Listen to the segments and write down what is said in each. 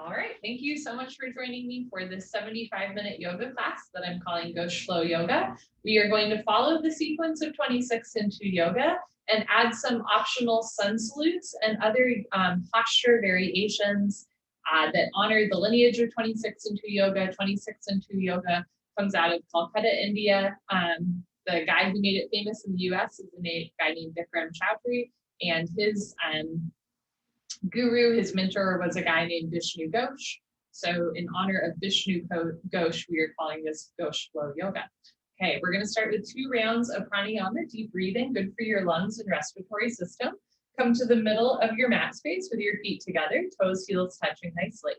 All right, thank you so much for joining me for this 75-minute yoga class that I'm calling Ghosh Flow Yoga. We are going to follow the sequence of 26 into yoga and add some optional sun salutes and other posture variations that honor the lineage of 26 into yoga. 26 into yoga comes out of Calcutta, India. The guy who made it famous in the US is a guy named Vikram Choudhury, and his guru, his mentor, was a guy named Vishnu Ghosh. So in honor of Vishnu Ghosh, we are calling this Ghosh Flow Yoga. Okay, we're going to start with 2 rounds of pranayama, deep breathing, good for your lungs and respiratory system. Come to the middle of your mat space with your feet together, toes, heels touching nicely.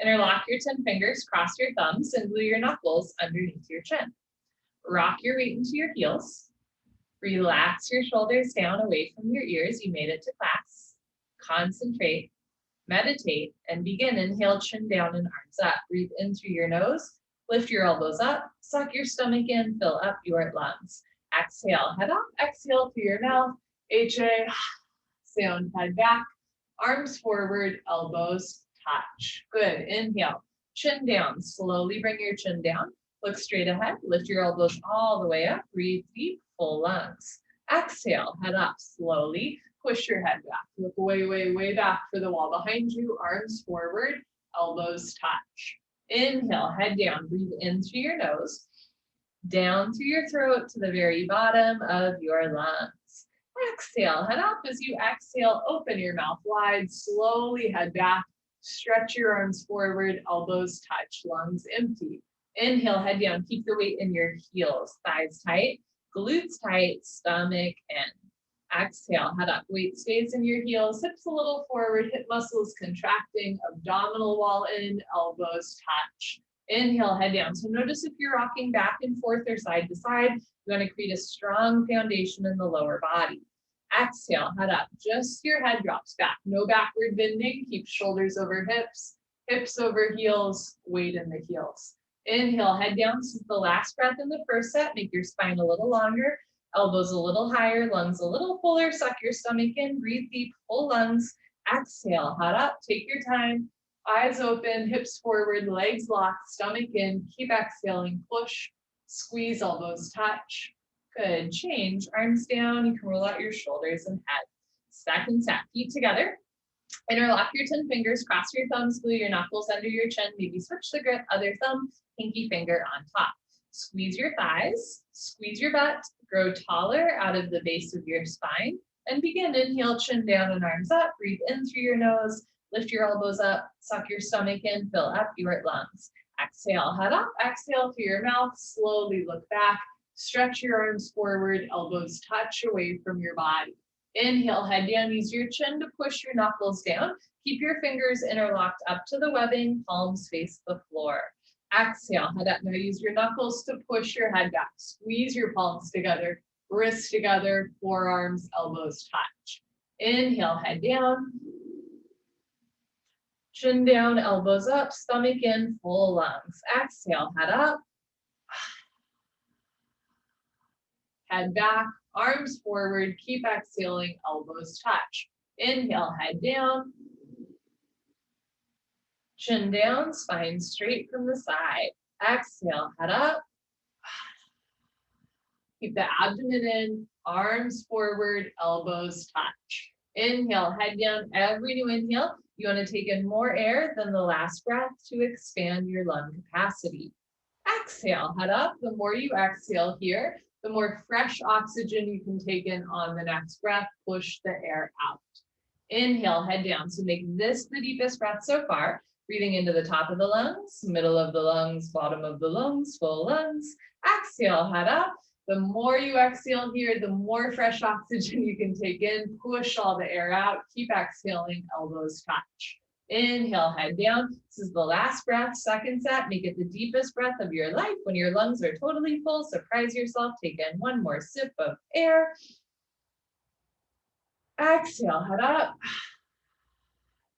Interlock your 10 fingers, cross your thumbs, and glue your knuckles underneath your chin. Rock your weight into your heels. Relax your shoulders down away from your ears. You made it to class. Concentrate, meditate, and begin. Inhale, chin down and arms up. Breathe in through your nose. Lift your elbows up. Suck your stomach in. Fill up your lungs. Exhale, head up. Exhale through your mouth. HA, sound, head back. Arms forward, elbows touch. Good. Inhale, chin down. Slowly bring your chin down. Look straight ahead. Lift your elbows all the way up. Breathe deep, full lungs. Exhale, head up slowly. Push your head back. Look way, way, way back for the wall behind you. Arms forward, elbows touch. Inhale, head down. Breathe in through your nose. Down through your throat to the very bottom of your lungs. Exhale, head up. As you exhale, open your mouth wide. Slowly head back. Stretch your arms forward. Elbows touch. Lungs empty. Inhale, head down. Keep the weight in your heels. Thighs tight. Glutes tight. Stomach in. Exhale, head up, weight stays in your heels, hips a little forward, hip muscles contracting, abdominal wall in, elbows touch. Inhale, head down. So notice if you're rocking back and forth or side to side, you want to create a strong foundation in the lower body. Exhale, head up, just your head drops back. No backward bending, keep shoulders over hips, hips over heels, weight in the heels. Inhale, head down. This is the last breath in the first set. Make your spine a little longer. Elbows a little higher, lungs a little fuller, suck your stomach in, breathe deep, full lungs. Exhale, head up, take your time, eyes open, hips forward, legs locked, stomach in, keep exhaling, push, squeeze, elbows touch. Good, change, arms down, you can roll out your shoulders and head. Second set, feet together. Interlock your 10 fingers, cross your thumbs, glue your knuckles under your chin, maybe switch the grip, other thumb, pinky finger on top. Squeeze your thighs, squeeze your butt, grow taller out of the base of your spine, and begin. Inhale, chin down and arms up. Breathe in through your nose, lift your elbows up, suck your stomach in, fill up your lungs. Exhale, head up, exhale through your mouth, slowly look back, stretch your arms forward, elbows touch away from your body. Inhale, head down, use your chin to push your knuckles down. Keep your fingers interlocked up to the webbing, palms face the floor. Exhale, head up. Now use your knuckles to push your head back. Squeeze your palms together, wrists together, forearms, elbows touch. Inhale, head down. Chin down, elbows up, stomach in, full lungs. Exhale, head up. Head back, arms forward, keep exhaling, elbows touch. Inhale, head down. Chin down, spine straight from the side. Exhale, head up. Keep the abdomen in, arms forward, elbows touch. Inhale, head down. Every new inhale, you want to take in more air than the last breath to expand your lung capacity. Exhale, head up. The more you exhale here, the more fresh oxygen you can take in on the next breath. Push the air out. Inhale, head down. So make this the deepest breath so far. Breathing into the top of the lungs, middle of the lungs, bottom of the lungs, full lungs. Exhale, head up. The more you exhale here, the more fresh oxygen you can take in. Push all the air out. Keep exhaling, elbows touch. Inhale, head down. This is the last breath, second set. Make it the deepest breath of your life. When your lungs are totally full, surprise yourself. Take in one more sip of air. Exhale, head up.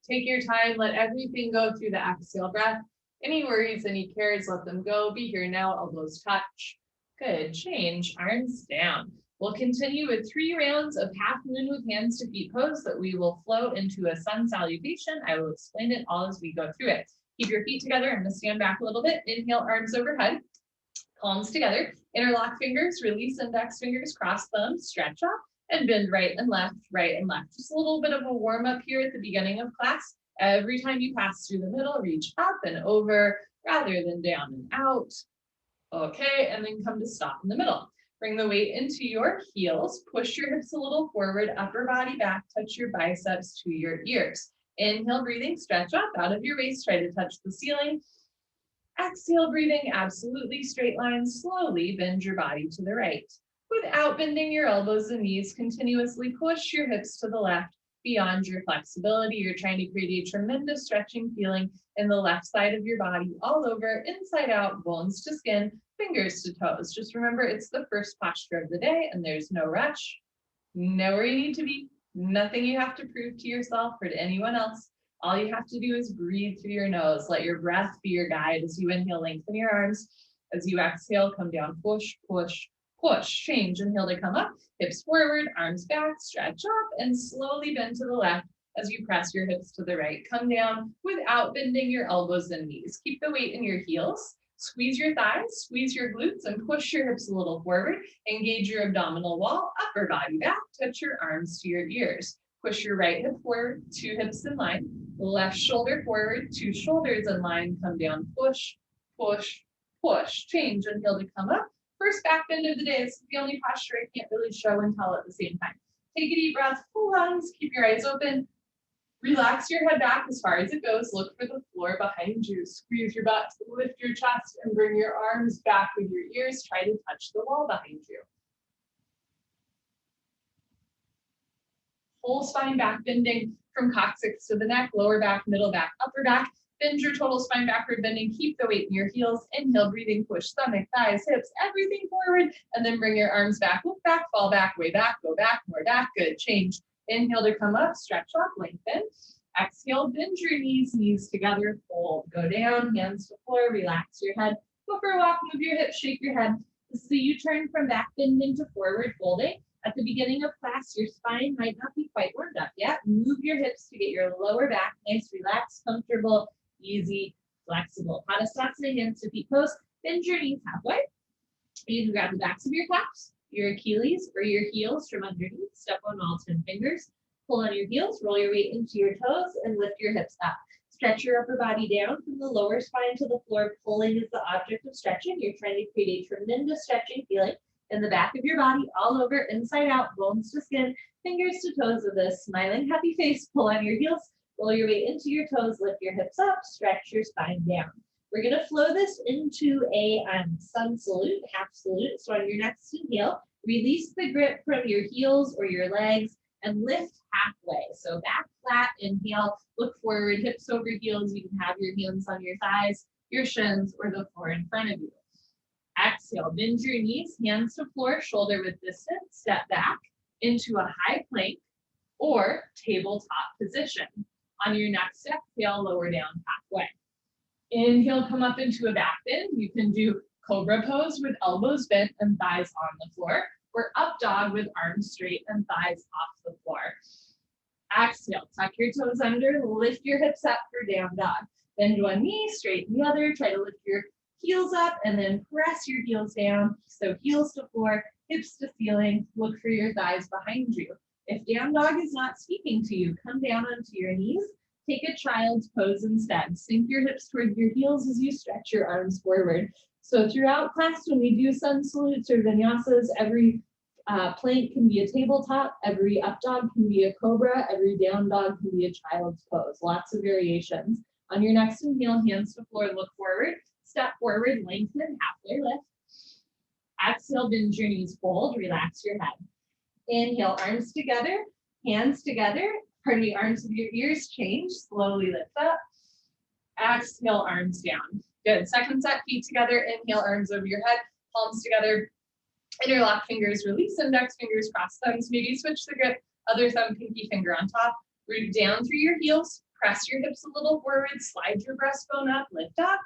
Take your time, let everything go through the exhale breath. Any worries, any cares, let them go. Be here now, elbows touch. Good, change, arms down. We'll continue with 3 rounds of half moon with hands to feet pose that we will flow into a sun salutation. I will explain it all as we go through it. Keep your feet together. I'm going to stand back a little bit. Inhale, arms overhead, palms together. Interlock fingers, release index fingers, cross thumbs, stretch up, and bend right and left, right and left. Just a little bit of a warm up here at the beginning of class. Every time you pass through the middle, reach up and over rather than down and out. Okay, and then come to stop in the middle. Bring the weight into your heels, push your hips a little forward, upper body back, touch your biceps to your ears. Inhale, breathing, stretch up out of your waist, try to touch the ceiling. Exhale, breathing, absolutely straight line, slowly bend your body to the right. Without bending your elbows and knees, continuously push your hips to the left beyond your flexibility. You're trying to create a tremendous stretching feeling in the left side of your body, all over, inside out, bones to skin, fingers to toes. Just remember, it's the first posture of the day and there's no rush, know where you need to be, nothing you have to prove to yourself or to anyone else. All you have to do is breathe through your nose. Let your breath be your guide. As you inhale, lengthen your arms. As you exhale, come down, push, push, push. Change, inhale to come up, hips forward, arms back, stretch up, and slowly bend to the left as you press your hips to the right. Come down without bending your elbows and knees. Keep the weight in your heels. Squeeze your thighs, squeeze your glutes, and push your hips a little forward. Engage your abdominal wall, upper body back, touch your arms to your ears. Push your right hip forward, 2 hips in line, left shoulder forward, 2 shoulders in line, come down, push, push, push. Change, inhale to come up. First back bend of the day. This is the only posture I can't really show and tell at the same time. Take a deep breath, full lungs, keep your eyes open. Relax your head back as far as it goes. Look for the floor behind you. Squeeze your butt, lift your chest, and bring your arms back with your ears. Try to touch the wall behind you. Whole spine back bending from coccyx to the neck, lower back, middle back, upper back. Bend your total spine backward bending. Keep the weight in your heels. Inhale, breathing, push stomach, thighs, hips, everything forward. And then bring your arms back, look back, fall back, way back, go back, more back. Good. Change. Inhale to come up, stretch up, lengthen. Exhale, bend your knees, knees together, fold. Go down, hands to floor, relax your head. Go for a walk, move your hips, shake your head. This is a U-turn from back bending to forward folding. At the beginning of class, your spine might not be quite warmed up yet. Move your hips to get your lower back nice, relaxed, comfortable, easy, flexible. Padasana, hands to feet pose. Bend your knees halfway. You can grab the backs of your calves, your Achilles, or your heels from underneath. Step on all 10 fingers. Pull on your heels, roll your weight into your toes, and lift your hips up. Stretch your upper body down from the lower spine to the floor. Pulling is the object of stretching. You're trying to create a tremendous stretching feeling in the back of your body, all over, inside out, bones to skin, fingers to toes with a smiling, happy face. Pull on your heels, roll your weight into your toes, lift your hips up, stretch your spine down. We're going to flow this into a sun salute, half salute. So on your next inhale, release the grip from your heels or your legs and lift halfway. So back flat, inhale, look forward, hips over heels. You can have your hands on your thighs, your shins, or the floor in front of you. Exhale, bend your knees, hands to floor, shoulder width distance, step back into a high plank or tabletop position. On your next exhale, lower down halfway. Inhale, come up into a back bend. You can do cobra pose with elbows bent and thighs on the floor, or up dog with arms straight and thighs off the floor. Exhale, tuck your toes under, lift your hips up for down dog. Bend one knee, straighten the other, try to lift your heels up and then press your heels down. So heels to floor, hips to ceiling, look for your thighs behind you. If down dog is not speaking to you, come down onto your knees. Take a child's pose instead. Sink your hips toward your heels as you stretch your arms forward. So throughout class, when we do sun salutes or vinyasas, every plank can be a tabletop, every up dog can be a cobra, every down dog can be a child's pose. Lots of variations. On your next inhale, hands to floor, look forward. Step forward, lengthen, halfway lift. Exhale, bend your knees, fold, relax your head. Inhale, arms together, hands together. Pardon me, arms of your ears, change, slowly lift up. Exhale, arms down. Good, second set, feet together, inhale, arms over your head, palms together, interlock fingers, release index fingers, cross thumbs, maybe switch the grip, other thumb, pinky finger on top, root down through your heels, press your hips a little forward, slide your breastbone up, lift up,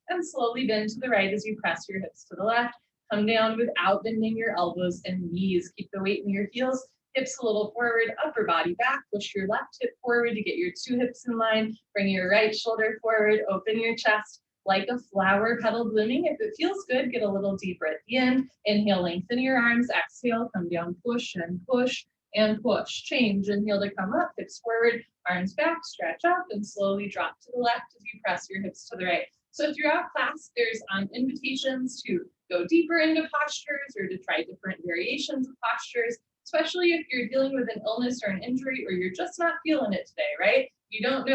and slowly bend to the right as you press your hips to the left. Come down without bending your elbows and knees. Keep the weight in your heels, hips a little forward, upper body back. Push your left hip forward to get your two hips in line. Bring your right shoulder forward, open your chest like a flower petal blooming. If it feels good, get a little deeper at the end. Inhale, lengthen your arms. Exhale, come down, push and push and push. Change, inhale to come up, hips forward, arms back, stretch up, and slowly drop to the left as you press your hips to the right. So throughout class, there's invitations to go deeper into postures or to try different variations of postures, especially if you're dealing with an illness or an injury or you're just not feeling it today, right? You don't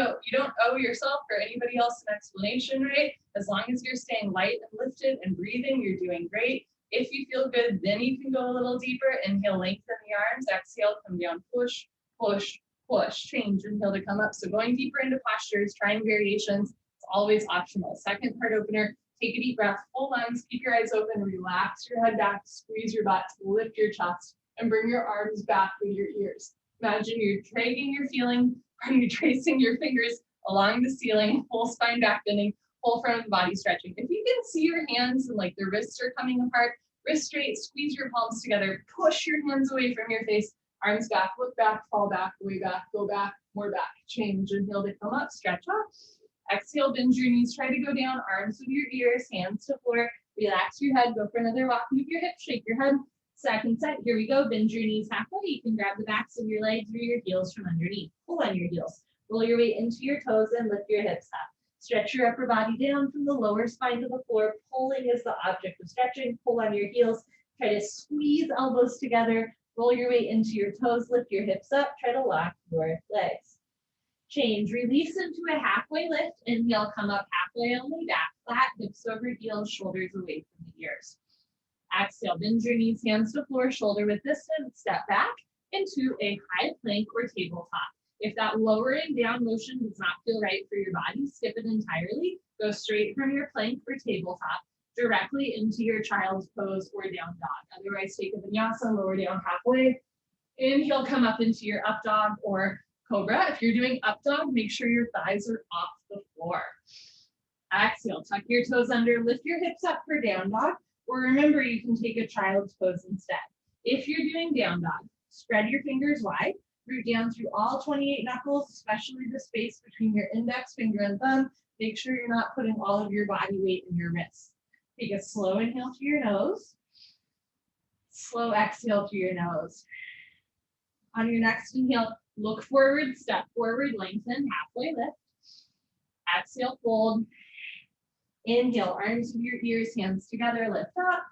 owe yourself or anybody else an explanation, right? As long as you're staying light and lifted and breathing, you're doing great. If you feel good, then you can go a little deeper. Inhale, lengthen the arms. Exhale, come down, push, push, push. Change, inhale to come up. So going deeper into postures, trying variations, it's always optional. Second part opener, take a deep breath, full lungs, keep your eyes open, relax your head back, squeeze your butt, lift your chest, and bring your arms back with your ears. Imagine you're tracing your fingers along the ceiling, full spine back bending, whole front of the body stretching. If you can see your hands and like the wrists are coming apart, wrist straight, squeeze your palms together, push your hands away from your face, arms back, look back, fall back, way back, go back, more back. Change, inhale to come up, stretch up. Exhale, bend your knees, try to go down, arms with your ears, hands to floor. Relax your head, go for another walk, move your hips, shake your head. Second set, here we go. Bend your knees halfway. You can grab the backs of your legs or your heels from underneath. Pull on your heels. Roll your weight into your toes and lift your hips up. Stretch your upper body down from the lower spine to the floor. Pulling is the object of stretching. Pull on your heels. Try to squeeze elbows together. Roll your weight into your toes. Lift your hips up. Try to lock your legs. Change. Release into a halfway lift. Inhale, come up halfway on the back. Flat, hips over heels, shoulders away from the ears. Exhale, bend your knees, hands to floor, shoulder width distance, step back into a high plank or tabletop. If that lowering down motion does not feel right for your body, skip it entirely. Go straight from your plank or tabletop directly into your child's pose or down dog. Otherwise, take a vinyasa, lower down halfway. Inhale, come up into your up dog or cobra. If you're doing up dog, make sure your thighs are off the floor. Exhale, tuck your toes under, lift your hips up for down dog. Or remember, you can take a child's pose instead. If you're doing down dog, spread your fingers wide, root down through all 28 knuckles, especially the space between your index finger and thumb. Make sure you're not putting all of your body weight in your wrists. Take a slow inhale through your nose. Slow exhale through your nose. On your next inhale, look forward, step forward, lengthen, halfway lift. Exhale, fold. Inhale, arms to your ears, hands together, lift up.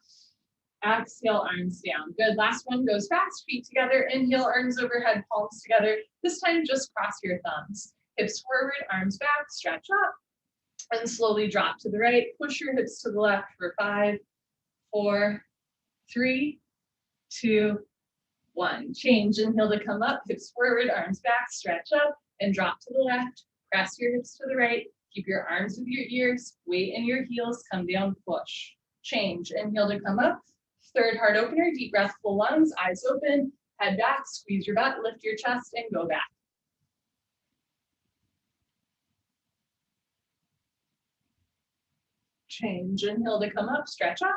Exhale, arms down. Good. Last one goes fast, feet together. Inhale, arms overhead, palms together. This time, just cross your thumbs. Hips forward, arms back, stretch up. And slowly drop to the right. Push your hips to the left for 5, 4, 3, 2, 1. Change. Inhale to come up, hips forward, arms back, stretch up, and drop to the left. Press your hips to the right. Keep your arms with your ears, weight in your heels, come down, push. Change, inhale to come up. Third heart opener, deep breath, full lungs, eyes open, head back, squeeze your butt, lift your chest, and go back. Change, inhale to come up, stretch up.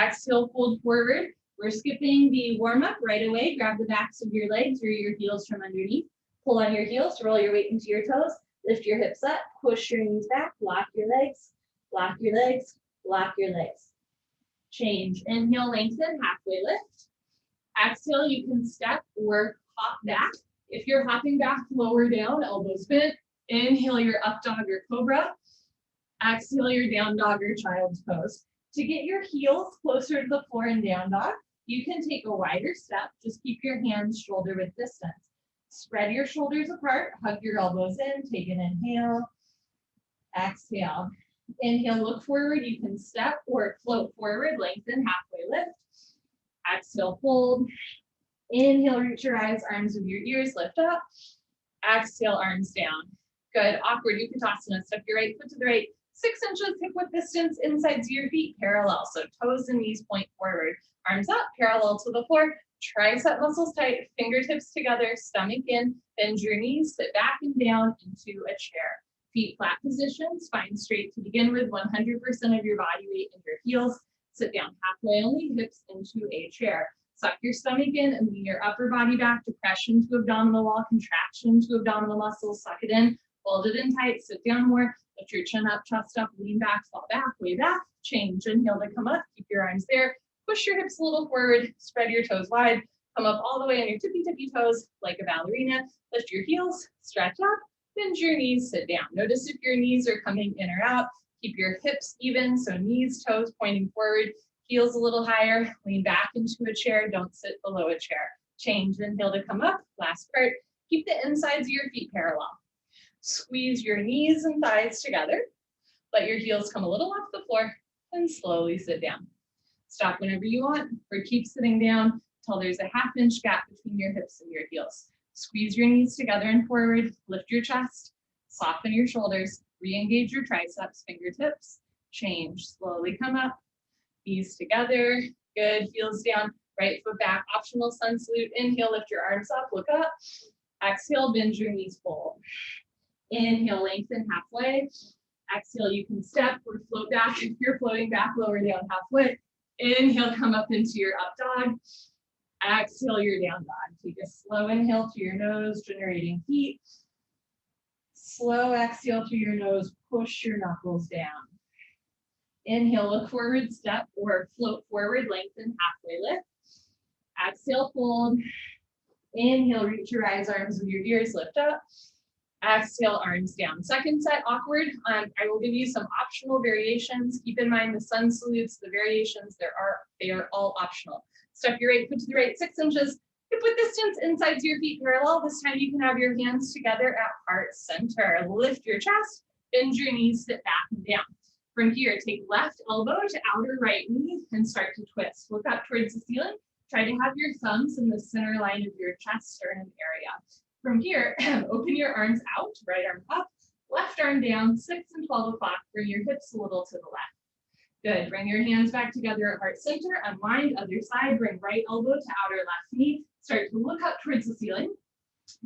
Exhale, fold forward. We're skipping the warm up right away. Grab the backs of your legs or your heels from underneath. Pull on your heels, roll your weight into your toes. Lift your hips up, push your knees back, lock your legs, lock your legs, lock your legs. Change, inhale, lengthen, halfway lift. Exhale, you can step or hop back. If you're hopping back, lower down, elbows bent. Inhale your up dog or cobra. Exhale your down dog or child's pose. To get your heels closer to the floor in down dog, you can take a wider step. Just keep your hands shoulder width distance. Spread your shoulders apart, hug your elbows in, take an inhale, exhale. Inhale, look forward, you can step or float forward, lengthen, halfway lift. Exhale, fold. Inhale, reach your eyes, arms with your ears, lift up. Exhale, arms down. Good, awkward Utkatasana. Step your right foot to the right, 6 inches hip width distance, insides of your feet, parallel. So toes and knees point forward. Arms up, parallel to the floor. Tricep muscles tight, fingertips together, stomach in, bend your knees, sit back and down into a chair. Feet flat position, spine straight to begin with, 100% of your body weight in your heels. sit down, halfway only, hips into a chair. Suck your stomach in and lean your upper body back, depression to abdominal wall, contraction to abdominal muscles, suck it in, hold it in tight, sit down more, lift your chin up, chest up, lean back, fall back, way back, change, inhale to come up, keep your arms there, push your hips a little forward, spread your toes wide, come up all the way on your tippy toes like a ballerina, lift your heels, stretch up, bend your knees, sit down. Notice if your knees are coming in or out, keep your hips even, so knees, toes pointing forward, heels a little higher, lean back into a chair, don't sit below a chair. Change, inhale to come up, last part, keep the insides of your feet parallel. Squeeze your knees and thighs together, let your heels come a little off the floor, and slowly sit down. Stop whenever you want, or keep sitting down until there's a half-inch gap between your hips and your heels. Squeeze your knees together and forward, lift your chest, soften your shoulders, re-engage your triceps, fingertips, change, slowly come up, knees together, good, heels down, right foot back, optional sun salute, inhale, lift your arms up, look up, exhale, bend your knees forward. Inhale, lengthen halfway, exhale, you can step or float back, if you're floating back, lower down halfway, inhale, come up into your up dog, exhale, your down dog, take a slow inhale to your nose, generating heat, slow exhale to your nose, push your knuckles down. Inhale, look forward, step or float forward, lengthen, halfway lift. Exhale, fold. Inhale, reach your eyes, arms with your ears, lift up. Exhale, arms down. Second set, awkward. I will give you some optional variations. Keep in mind the sun salutes, the variations, they are all optional. Step your right foot to the right 6 inches. Hip width distance inside your feet parallel. This time you can have your hands together at heart center. Lift your chest, bend your knees, sit back and down. From here, take left elbow to outer right knee and start to twist. Look up towards the ceiling. Try to have your thumbs in the center line of your chest, sternum area. From here, open your arms out, right arm up, left arm down, 6 and 12 o'clock. Bring your hips a little to the left. Good, bring your hands back together at heart center, unwind, other side, bring right elbow to outer left knee. Start to look up towards the ceiling.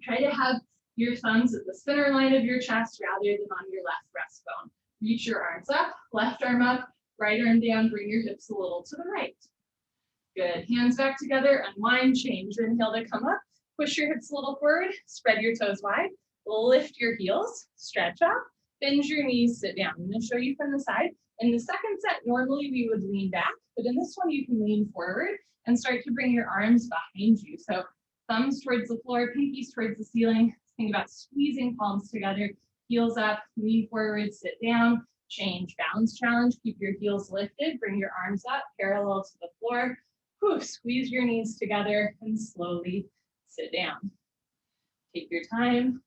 Try to have your thumbs at the center line of your chest rather than on your left breastbone. Reach your arms up, left arm up, right arm down, bring your hips a little to the right. Good, hands back together, unwind, change, inhale to come up, push your hips a little forward, spread your toes wide, lift your heels, stretch up, bend your knees, sit down. I'm gonna show you from the side. In the second set, normally we would lean back, but in this one you can lean forward and start to bring your arms behind you. So thumbs towards the floor, pinkies towards the ceiling. Think about squeezing palms together, heels up, lean forward, sit down, change, balance challenge, keep your heels lifted, bring your arms up, parallel to the floor. Whew, squeeze your knees together and slowly sit down. Take your time.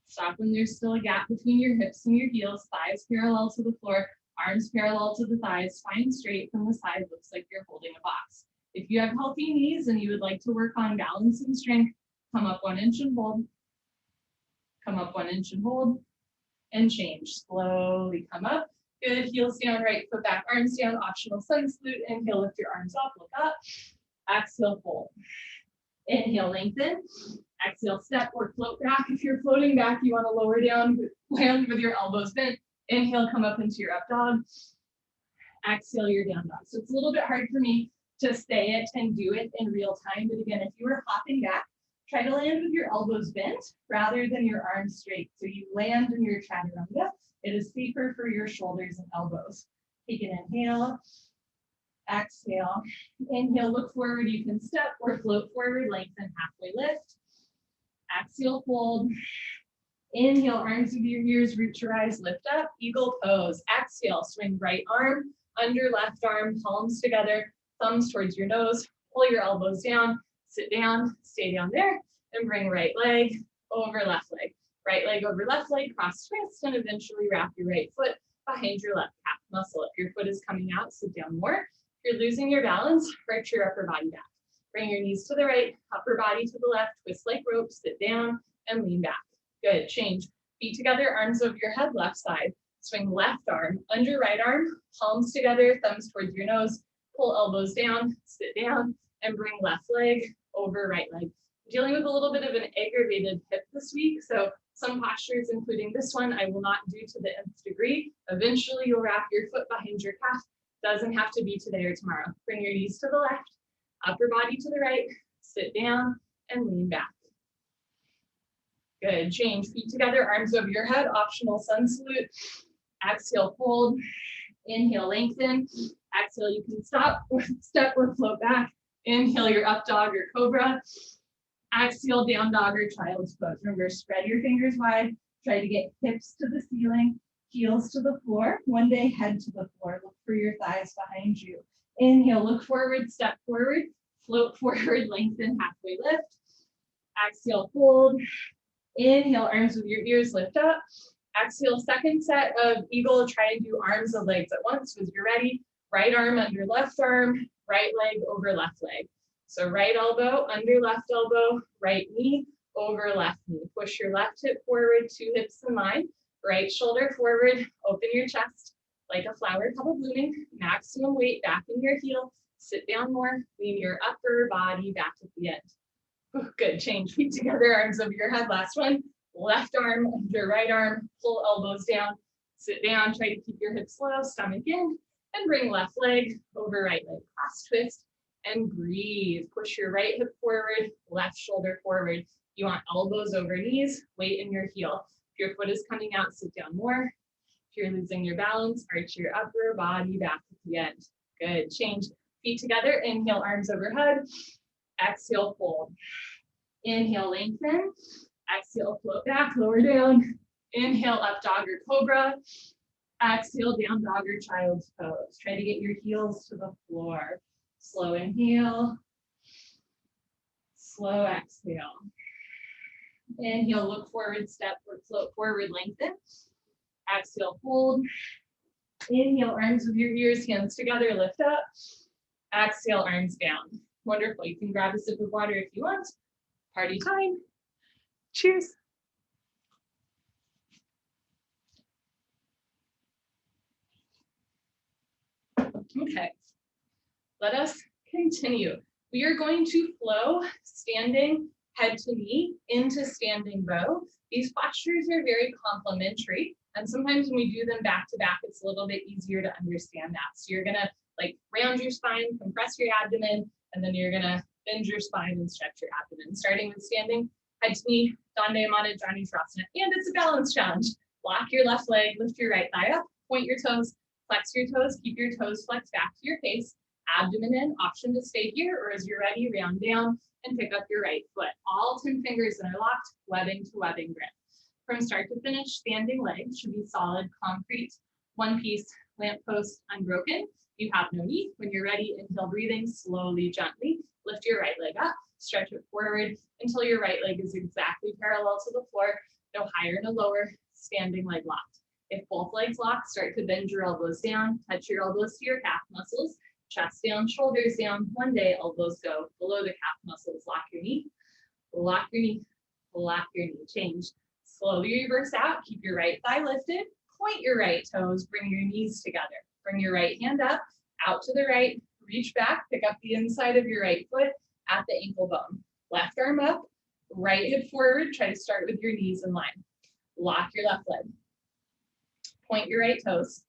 Stop when there's still a gap between your hips and your heels, thighs parallel to the floor, arms parallel to the thighs, spine straight from the side, looks like you're holding a box. If you have healthy knees and you would like to work on balance and strength, come up 1 inch and hold. Come up 1 inch and hold, and change. Slowly come up. Good, heels down, right foot back, arms down, optional sun salute. Inhale, lift your arms up, look up. Exhale, fold. Inhale, lengthen. Exhale, step or float back. If you're floating back, you want to lower down, land with your elbows bent. Inhale, come up into your up dog. Exhale, your down dog. So it's a little bit hard for me to say it and do it in real time. But again, if you were hopping back, try to land with your elbows bent rather than your arms straight. So you land in your chaturanga. It is safer for your shoulders and elbows. Take an inhale. Exhale. Inhale, look forward. You can step or float forward, lengthen, halfway lift. Exhale, fold. Inhale, arms with your ears, reach your eyes, lift up, eagle pose. Exhale, swing right arm, under left arm, palms together, thumbs towards your nose, pull your elbows down, sit down, stay down there, and bring right leg over left leg. Right leg over left leg, cross twist, and eventually wrap your right foot behind your left calf muscle. If your foot is coming out, sit down more. If you're losing your balance, arch your upper body back. Bring your knees to the right, upper body to the left, twist like rope, sit down, and lean back. Good, change. Feet together, arms over your head, left side. Swing left arm, under right arm, palms together, thumbs towards your nose, pull elbows down, sit down, and bring left leg over right leg. Dealing with a little bit of an aggravated hip this week, so some postures, including this one, I will not do to the nth degree. Eventually, you'll wrap your foot behind your calf, Doesn't have to be today or tomorrow. Bring your knees to the left, upper body to the right, sit down and lean back. Good, change, feet together, arms over your head, optional sun salute. Exhale, fold, inhale, lengthen. Exhale, you can stop, step or float back. Inhale, your up dog or cobra. Exhale, down dog or child's pose. Remember, spread your fingers wide. Try to get hips to the ceiling, heels to the floor. One day, head to the floor. Look for your thighs behind you. Inhale, look forward, step forward, float forward, lengthen, halfway lift. Exhale, fold. Inhale, arms with your ears lift up. Exhale, second set of eagle. Try and do arms and legs at once. As you're ready, right arm under left arm, right leg over left leg. So right elbow under left elbow, right knee over left knee. Push your left hip forward, two hips in line. Right shoulder forward, open your chest like a flower couple blooming. Maximum weight back in your heel. Sit down more, lean your upper body back at the end. Good, change, feet together, arms over your head. Last one, left arm under right arm, pull elbows down, sit down, try to keep your hips low, stomach in, and bring left leg over right leg. Cross twist and breathe. Push your right hip forward, left shoulder forward. You want elbows over knees, weight in your heel. If your foot is coming out, sit down more. If you're losing your balance, arch your upper body back at the end. Good, change, feet together, inhale, arms overhead. Exhale, fold. Inhale, lengthen. Exhale, float back, lower down. Inhale, up dog or cobra. Exhale, down dog or child's pose. Try to get your heels to the floor. Slow inhale. Slow exhale. Inhale, look forward, step or float forward, lengthen. Exhale, fold. Inhale, arms with your ears, hands together, lift up. Exhale, arms down. Wonderful. You can grab a sip of water if you want. Party time. Cheers. Okay, let us continue. We are going to flow standing head to knee into standing bow. These postures are very complementary. And sometimes when we do them back to back, it's a little bit easier to understand that. So you're gonna like round your spine, compress your abdomen, and then you're gonna bend your spine and stretch your abdomen. Starting with standing head to knee, Dandayamana Jani Shavasana. And it's a balance challenge. Lock your left leg, lift your right thigh up, point your toes, flex your toes, keep your toes flexed back to your face, abdomen in, option to stay here, or as you're ready, round down and pick up your right foot. All 10 fingers interlocked, webbing to webbing grip. From start to finish, standing legs should be solid, concrete, one piece, lamppost, unbroken. You have no knee. When you're ready, inhale, breathing, slowly, gently, lift your right leg up, stretch it forward until your right leg is exactly parallel to the floor, no higher, no lower, standing leg locked. If both legs lock, start to bend your elbows down, touch your elbows to your calf muscles, chest down, shoulders down. One day, elbows go below the calf muscles. Lock your knee, lock your knee, lock your knee. Change. Slowly reverse out. Keep your right thigh lifted. Point your right toes. Bring your knees together. Bring your right hand up, out to the right. Reach back. Pick up the inside of your right foot at the ankle bone. Left arm up. Right hip forward. Try to start with your knees in line. Lock your left leg. Point your right toes.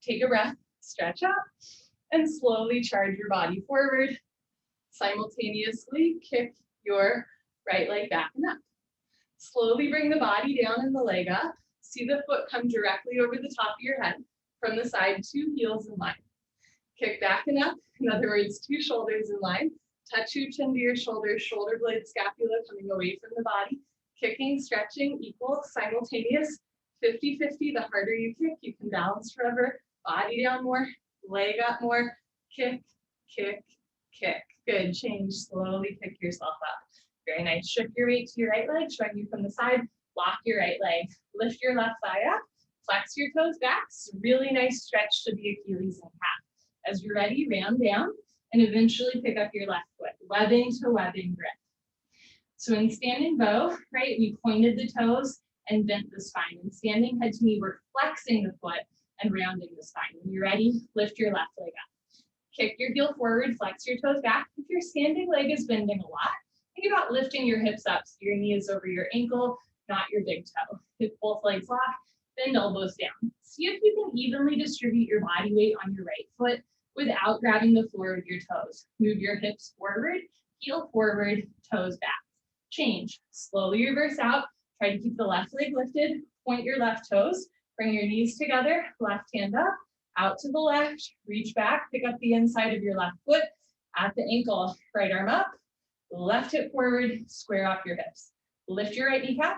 Take a breath. Stretch out. And slowly charge your body forward. Simultaneously kick your right leg back and up. Slowly bring the body down and the leg up. See the foot come directly over the top of your head. From the side, two heels in line. Kick back and up. In other words, two shoulders in line. Touch your chin to your shoulders, shoulder blade, scapula coming away from the body. Kicking, stretching, equal, simultaneous. 50-50, the harder you kick, you can balance forever. Body down more. Leg up more, kick, kick, kick. Good, change, slowly pick yourself up. Very nice, shift your weight to your right leg, showing you from the side, lock your right leg, lift your left thigh up, flex your toes back. It's a really nice stretch to the Achilles and calf. As you're ready, round down, and eventually pick up your left foot, webbing to webbing grip. So in standing bow, right, we pointed the toes and bent the spine. In standing head to knee, we're flexing the foot and rounding the spine. When you're ready, lift your left leg up. Kick your heel forward, flex your toes back. If your standing leg is bending a lot, think about lifting your hips up so your knee is over your ankle, not your big toe. If both legs lock, bend elbows down. See if you can evenly distribute your body weight on your right foot without grabbing the floor with your toes. Move your hips forward, heel forward, toes back. Change. Slowly reverse out. Try to keep the left leg lifted. Point your left toes. Bring your knees together. Left hand up. Out to the left. Reach back. Pick up the inside of your left foot. At the ankle. Right arm up. Left hip forward. Square off your hips. Lift your right kneecap.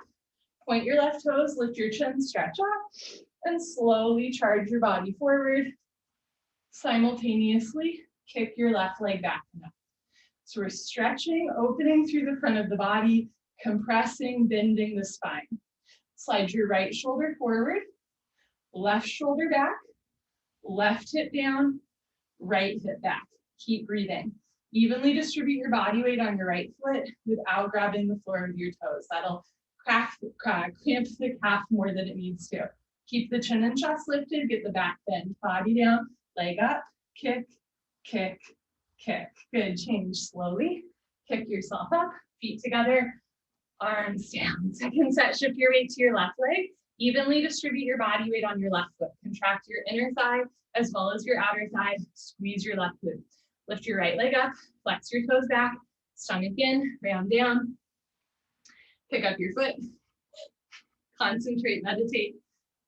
Point your left toes. Lift your chin. Stretch up. And slowly charge your body forward. Simultaneously kick your left leg back and up. So we're stretching, opening through the front of the body, compressing, bending the spine. Slide your right shoulder forward, left shoulder back, left hip down, right hip back. Keep breathing. Evenly distribute your body weight on your right foot without grabbing the floor with your toes. That'll cramp the calf more than it needs to. Keep the chin and chest lifted, get the back bend, body down, leg up, kick, kick, kick. Good, change slowly. Kick yourself up, feet together, arms down. Second set, shift your weight to your left leg. Evenly distribute your body weight on your left foot. Contract your inner thigh as well as your outer thigh. Squeeze your left glute. Lift your right leg up, flex your toes back, stomach in, round down. Pick up your foot. Concentrate, meditate.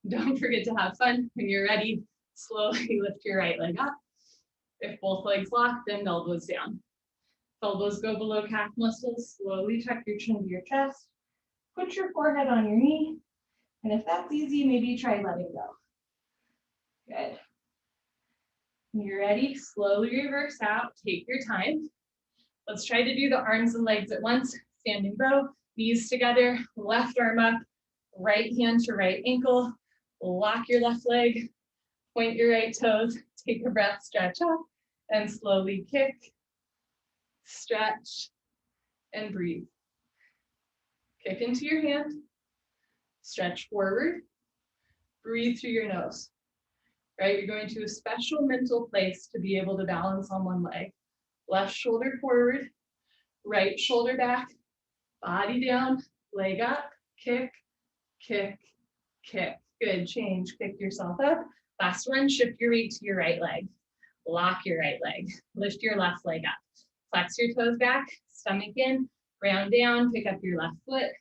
Don't forget to have fun. When you're ready, slowly lift your right leg up. If both legs lock, bend elbows down. If elbows go below calf muscles, slowly tuck your chin to your chest. Put your forehead on your knee. And if that's easy, maybe try letting go. Good. When you're ready, slowly reverse out. Take your time. Let's try to do the arms and legs at once. Standing bow, knees together, left arm up, right hand to right ankle. Lock your left leg. Point your right toes. Take a breath, stretch up, and slowly kick, stretch, and breathe. Kick into your hand. Stretch forward. Breathe through your nose. Right, you're going to a special mental place to be able to balance on one leg. Left shoulder forward, right shoulder back, body down, leg up, kick, kick, kick. Good, change, kick yourself up. Last one, shift your weight to your right leg. Lock your right leg. Lift your left leg up. Flex your toes back, stomach in, round down, pick up your left foot.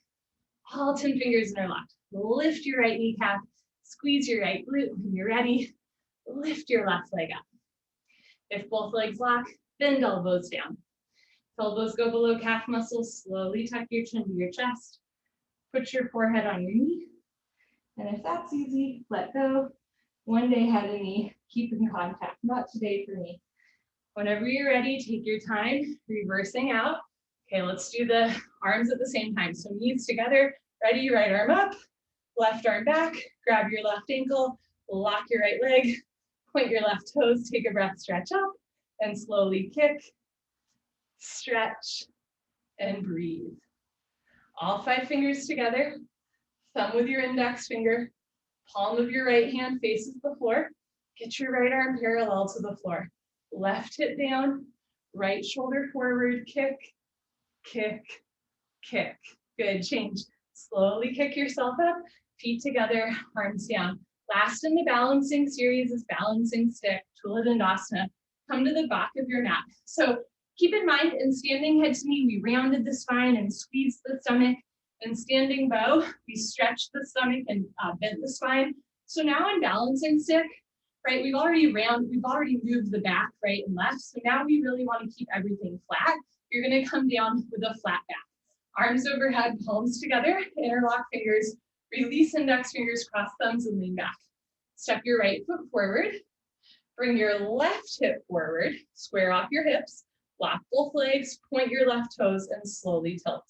All 10 fingers interlocked. Lift your right kneecap, squeeze your right glute. When you're ready, lift your left leg up. If both legs lock, bend elbows down. If elbows go below calf muscles, slowly tuck your chin to your chest. Put your forehead on your knee. And if that's easy, let go. One day head and knee, keep in contact. Not today for me. Whenever you're ready, take your time, reversing out. Okay, let's do the arms at the same time. So knees together, ready, right arm up, left arm back, grab your left ankle, lock your right leg, point your left toes, take a breath, stretch up, and slowly kick, stretch, and breathe. All 5 fingers together, thumb with your index finger, palm of your right hand faces the floor. Get your right arm parallel to the floor. Left hip down, right shoulder forward, kick, kick, kick. Good, change. Slowly kick yourself up, feet together, arms down. Last in the balancing series is balancing stick, Tula Dandasana. Come to the back of your mat. So keep in mind, in standing head to knee, we rounded the spine and squeezed the stomach. In standing bow, we stretched the stomach and bent the spine. So now in balancing stick, right, we've already moved the back right and left. So now we really want to keep everything flat. You're going to come down with a flat back. Arms overhead, palms together, interlock fingers, release index fingers, cross thumbs, and lean back. Step your right foot forward. Bring your left hip forward. Square off your hips. Lock both legs. Point your left toes and slowly tilt.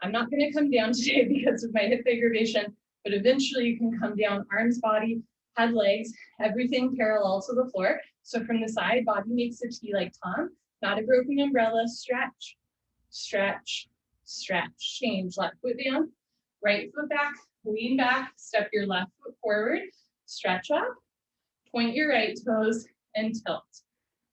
I'm not going to come down today because of my hip aggravation, but eventually you can come down, arms, body, head, legs, everything parallel to the floor. So from the side, body makes a T like Tom, not a broken umbrella. Stretch, stretch, stretch. Change. Left foot down, right foot back, lean back, step your left foot forward, stretch up, point your right toes, and tilt.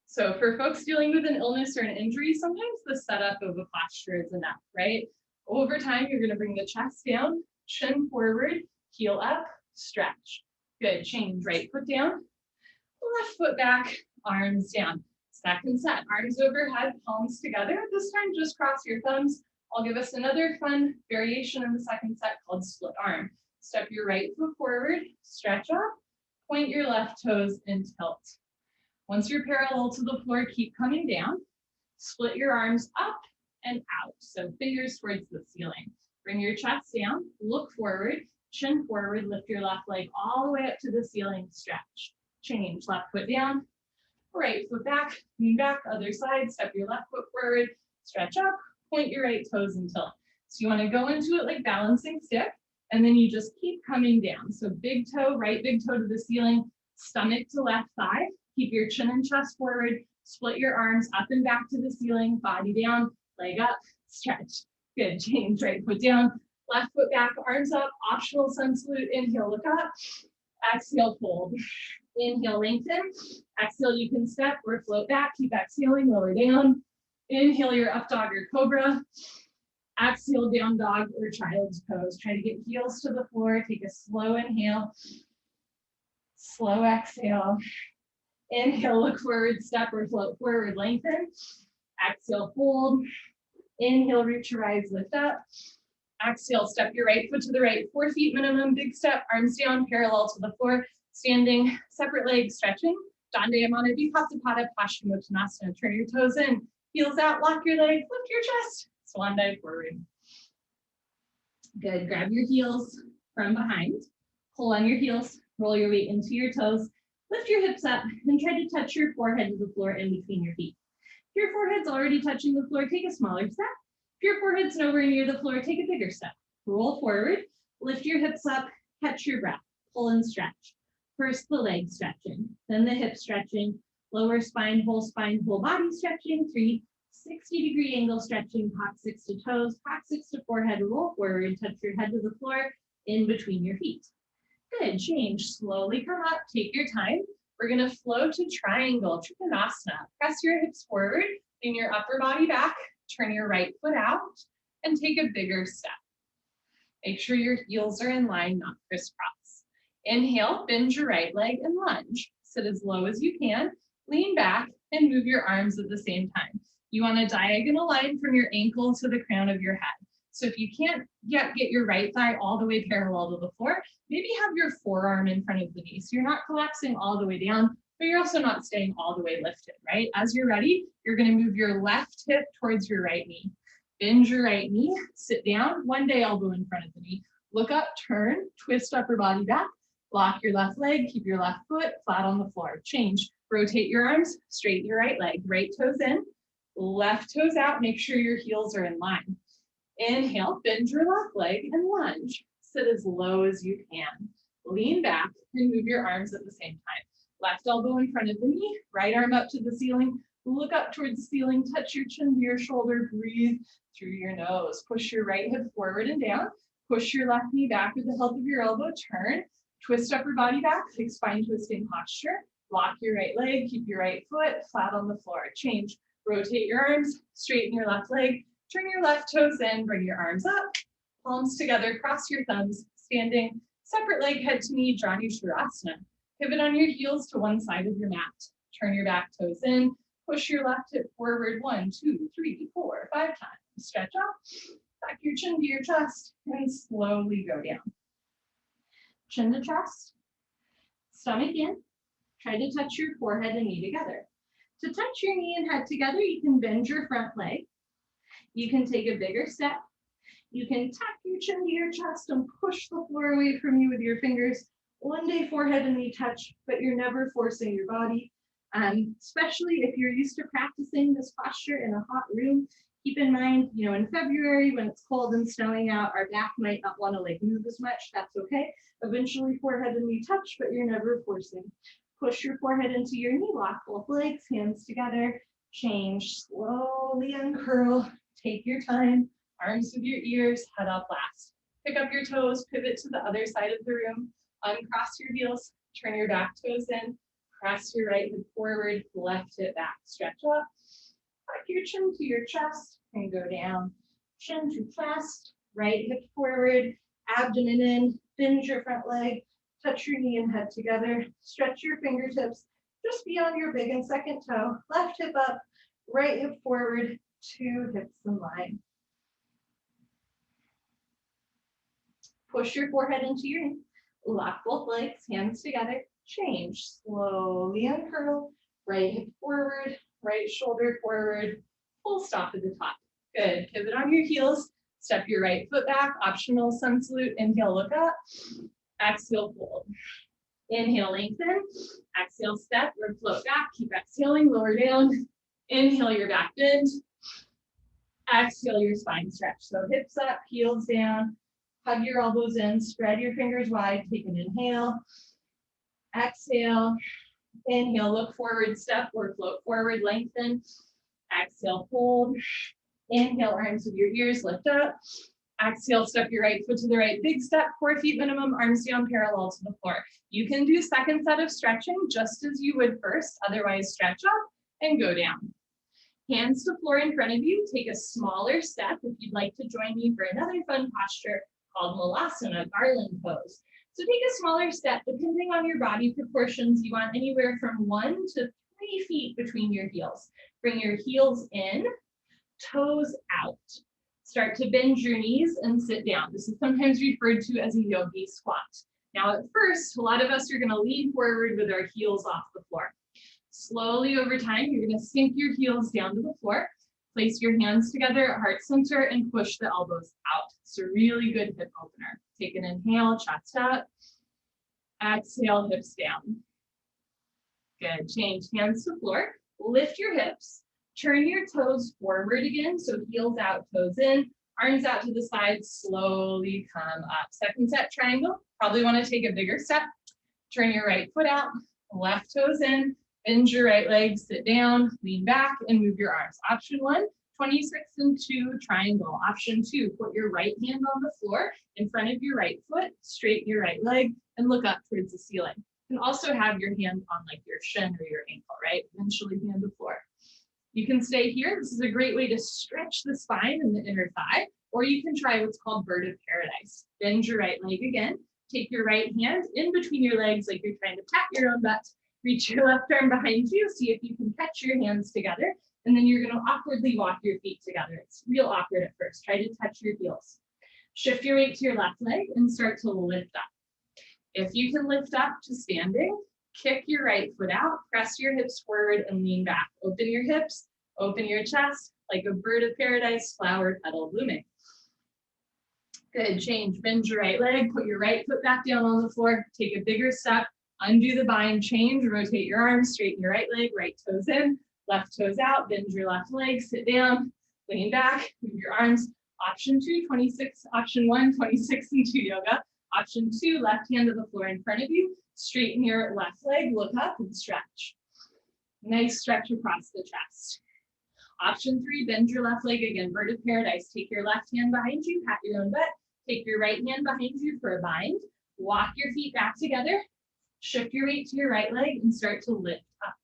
So for folks dealing with an illness or an injury, sometimes the setup of a posture is enough, right? Over time, you're going to bring the chest down, chin forward, heel up, stretch. Good, change, right foot down, left foot back, arms down. Second set, arms overhead, palms together. This time, just cross your thumbs. I'll give us another fun variation in the second set called split arm. Step your right foot forward, stretch up, point your left toes and tilt. Once you're parallel to the floor, keep coming down. Split your arms up and out. So fingers towards the ceiling. Bring your chest down, look forward, chin forward, lift your left leg all the way up to the ceiling, stretch. Change, left foot down, right foot back, lean back, other side, step your left foot forward, stretch up, point your right toes and tilt. So you want to go into it like balancing stick, and then you just keep coming down. So big toe, right big toe to the ceiling, stomach to left thigh, keep your chin and chest forward, split your arms up and back to the ceiling, body down, leg up, stretch. Good, change, right foot down, left foot back, arms up, optional sun salute, inhale, look up, exhale, fold. Inhale, lengthen. Exhale, you can step or float back. Keep exhaling, lower down. Inhale your up dog or cobra. Exhale, down dog or child's pose. Try to get heels to the floor. Take a slow inhale. Slow exhale. Inhale, look forward, step or float forward, lengthen. Exhale, fold. Inhale, reach your eyes, lift up. Exhale, step your right foot to the right. 4 feet minimum, big step, arms down, parallel to the floor. Standing, separate legs, stretching. Dandayamana Vipassana Paschimottanasana. Turn your toes in, heels out, lock your legs, lift your chest. Swan dive forward. Good, grab your heels from behind. Pull on your heels, roll your weight into your toes. Lift your hips up and try to touch your forehead to the floor in between your feet. If your forehead's already touching the floor, take a smaller step. If your forehead's nowhere near the floor, take a bigger step. Roll forward, lift your hips up, catch your breath, pull and stretch. First the leg stretching, then the hip stretching, lower spine, whole body stretching, 3 60-degree angle stretching, coccyx to toes, coccyx to forehead, roll forward, touch your head to the floor in between your feet. Good, change, slowly come up, take your time. We're gonna flow to triangle, Trikonasana. Press your hips forward, lean your upper body back, turn your right foot out, and take a bigger step. Make sure your heels are in line, not crisscross. Inhale, bend your right leg and lunge. Sit as low as you can, lean back and move your arms at the same time. You want a diagonal line from your ankle to the crown of your head. So if you can't yet get your right thigh all the way parallel to the floor, maybe have your forearm in front of the knee. So you're not collapsing all the way down, but you're also not staying all the way lifted, right? As you're ready, you're gonna move your left hip towards your right knee. Bend your right knee, sit down, one day elbow in front of the knee. Look up, turn, twist upper body back, lock your left leg, keep your left foot flat on the floor. Change, rotate your arms, straighten your right leg, right toes in, left toes out, make sure your heels are in line. Inhale, bend your left leg and lunge. Sit as low as you can. Lean back and move your arms at the same time. Left elbow in front of the knee, right arm up to the ceiling. Look up towards the ceiling, touch your chin to your shoulder, breathe through your nose. Push your right hip forward and down. Push your left knee back with the help of your elbow, turn. Twist upper body back, take spine twisting posture. Lock your right leg, keep your right foot flat on the floor. Change, rotate your arms, straighten your left leg, turn your left toes in, bring your arms up, palms together, cross your thumbs, standing, separate leg, head to knee, Jani Shavasana. Pivot on your heels to one side of your mat. Turn your back toes in, push your left hip forward, 1, 2, 3, 4, 5 times. Stretch up, back your chin to your chest, and slowly go down. Chin to chest, stomach in, try to touch your forehead and knee together. To touch your knee and head together, you can bend your front leg. You can take a bigger step. You can tuck your chin to your chest and push the floor away from you with your fingers. One day forehead and knee touch, but you're never forcing your body. Especially if you're used to practicing this posture in a hot room. Keep in mind, in February when it's cold and snowing out, our back might not want to move as much. That's okay. Eventually forehead and knee touch, but you're never forcing. Push your forehead into your knee, lock both legs, hands together. Change, slowly uncurl. Take your time. Arms with your ears, head up last. Pick up your toes, pivot to the other side of the room. Uncross your heels, turn your back toes in. Press your right hip forward, left hip back. Stretch up. Tuck your chin to your chest and go down. Chin to chest, right hip forward, abdomen in, bend your front leg, Touch your knee and head together. Stretch your fingertips just beyond your big and second toe. Left hip up, right hip forward, 2 hips in line. Push your forehead into your knee. Lock both legs, hands together. Change. Slowly uncurl. Right hip forward, right shoulder forward. Full stop at the top. Good. Pivot on your heels. Step your right foot back. Optional sun salute. Inhale, look up. Exhale, fold. Inhale, lengthen. Exhale, step or float back. Keep exhaling, lower down. Inhale, your back bend. Exhale, your spine stretch. So hips up, heels down. Hug your elbows in. Spread your fingers wide. Take an inhale. Exhale. Inhale, look forward, step or float forward, lengthen. Exhale, fold. Inhale, arms with your ears, lift up. Exhale, step your right foot to the right, big step, 4 feet minimum, arms down parallel to the floor. You can do second set of stretching just as you would first, otherwise stretch up and go down. Hands to floor in front of you, take a smaller step if you'd like to join me for another fun posture called Malasana, garland pose. So take a smaller step, depending on your body proportions, you want anywhere from 1 to 3 feet between your heels. Bring your heels in, toes out. Start to bend your knees and sit down. This is sometimes referred to as a yogi squat. Now at first, a lot of us are gonna lean forward with our heels off the floor. Slowly over time, you're gonna sink your heels down to the floor, place your hands together at heart center and push the elbows out. It's a really good hip opener. Take an inhale, chest up. Exhale, hips down. Good, change hands to floor. Lift your hips. Turn your toes forward again, so heels out, toes in, arms out to the side, slowly come up. Second set triangle, probably wanna take a bigger step. Turn your right foot out, left toes in, bend your right leg, sit down, lean back, and move your arms. Option 1, 26 and 2 triangle. Option 2, put your right hand on the floor in front of your right foot, straighten your right leg, and look up towards the ceiling. You can also have your hand on like your shin or your ankle, right? Eventually hand to floor. You can stay here. This is a great way to stretch the spine and the inner thigh, or you can try what's called bird of paradise. Bend your right leg again. Take your right hand in between your legs like you're trying to pat your own butt. Reach your left arm behind you. See if you can catch your hands together. And then you're going to awkwardly walk your feet together. It's real awkward at first. Try to touch your heels. Shift your weight to your left leg and start to lift up. If you can lift up to standing, kick your right foot out, press your hips forward and lean back. Open your hips, open your chest like a bird of paradise, flower petal blooming. Good, change, bend your right leg, put your right foot back down on the floor, take a bigger step, undo the bind, change, rotate your arms, straighten your right leg, right toes in, left toes out, bend your left leg, sit down, lean back, move your arms. Option 2, 26, option 1, 26 and 2 yoga. Option 2, left hand to the floor in front of you, straighten your left leg, look up and stretch. Nice stretch across the chest. Option 3, bend your left leg again, bird of paradise. Take your left hand behind you, pat your own butt. Take your right hand behind you for a bind. Walk your feet back together. Shift your weight to your right leg and start to lift up.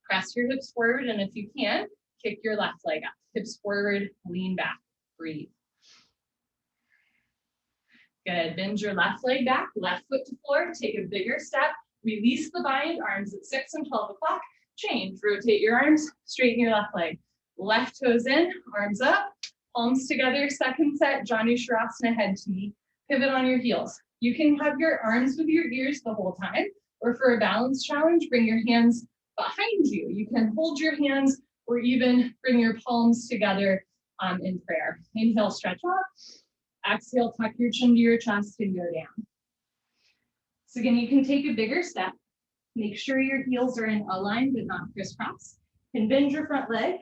Press your hips forward, and if you can, kick your left leg up. Hips forward, lean back, breathe. Good, bend your left leg back, left foot to floor, take a bigger step, release the bind, arms at 6 and 12 o'clock, change, rotate your arms, straighten your left leg. Left toes in, arms up, palms together, second set, Janu Shavasana, head to knee. Pivot on your heels. You can have your arms with your ears the whole time, or for a balance challenge, bring your hands behind you. You can hold your hands or even bring your palms together in prayer. Inhale, stretch up. Exhale, tuck your chin to your chest and go down. So again, you can take a bigger step. Make sure your heels are in a line but not crisscross. You can bend your front leg,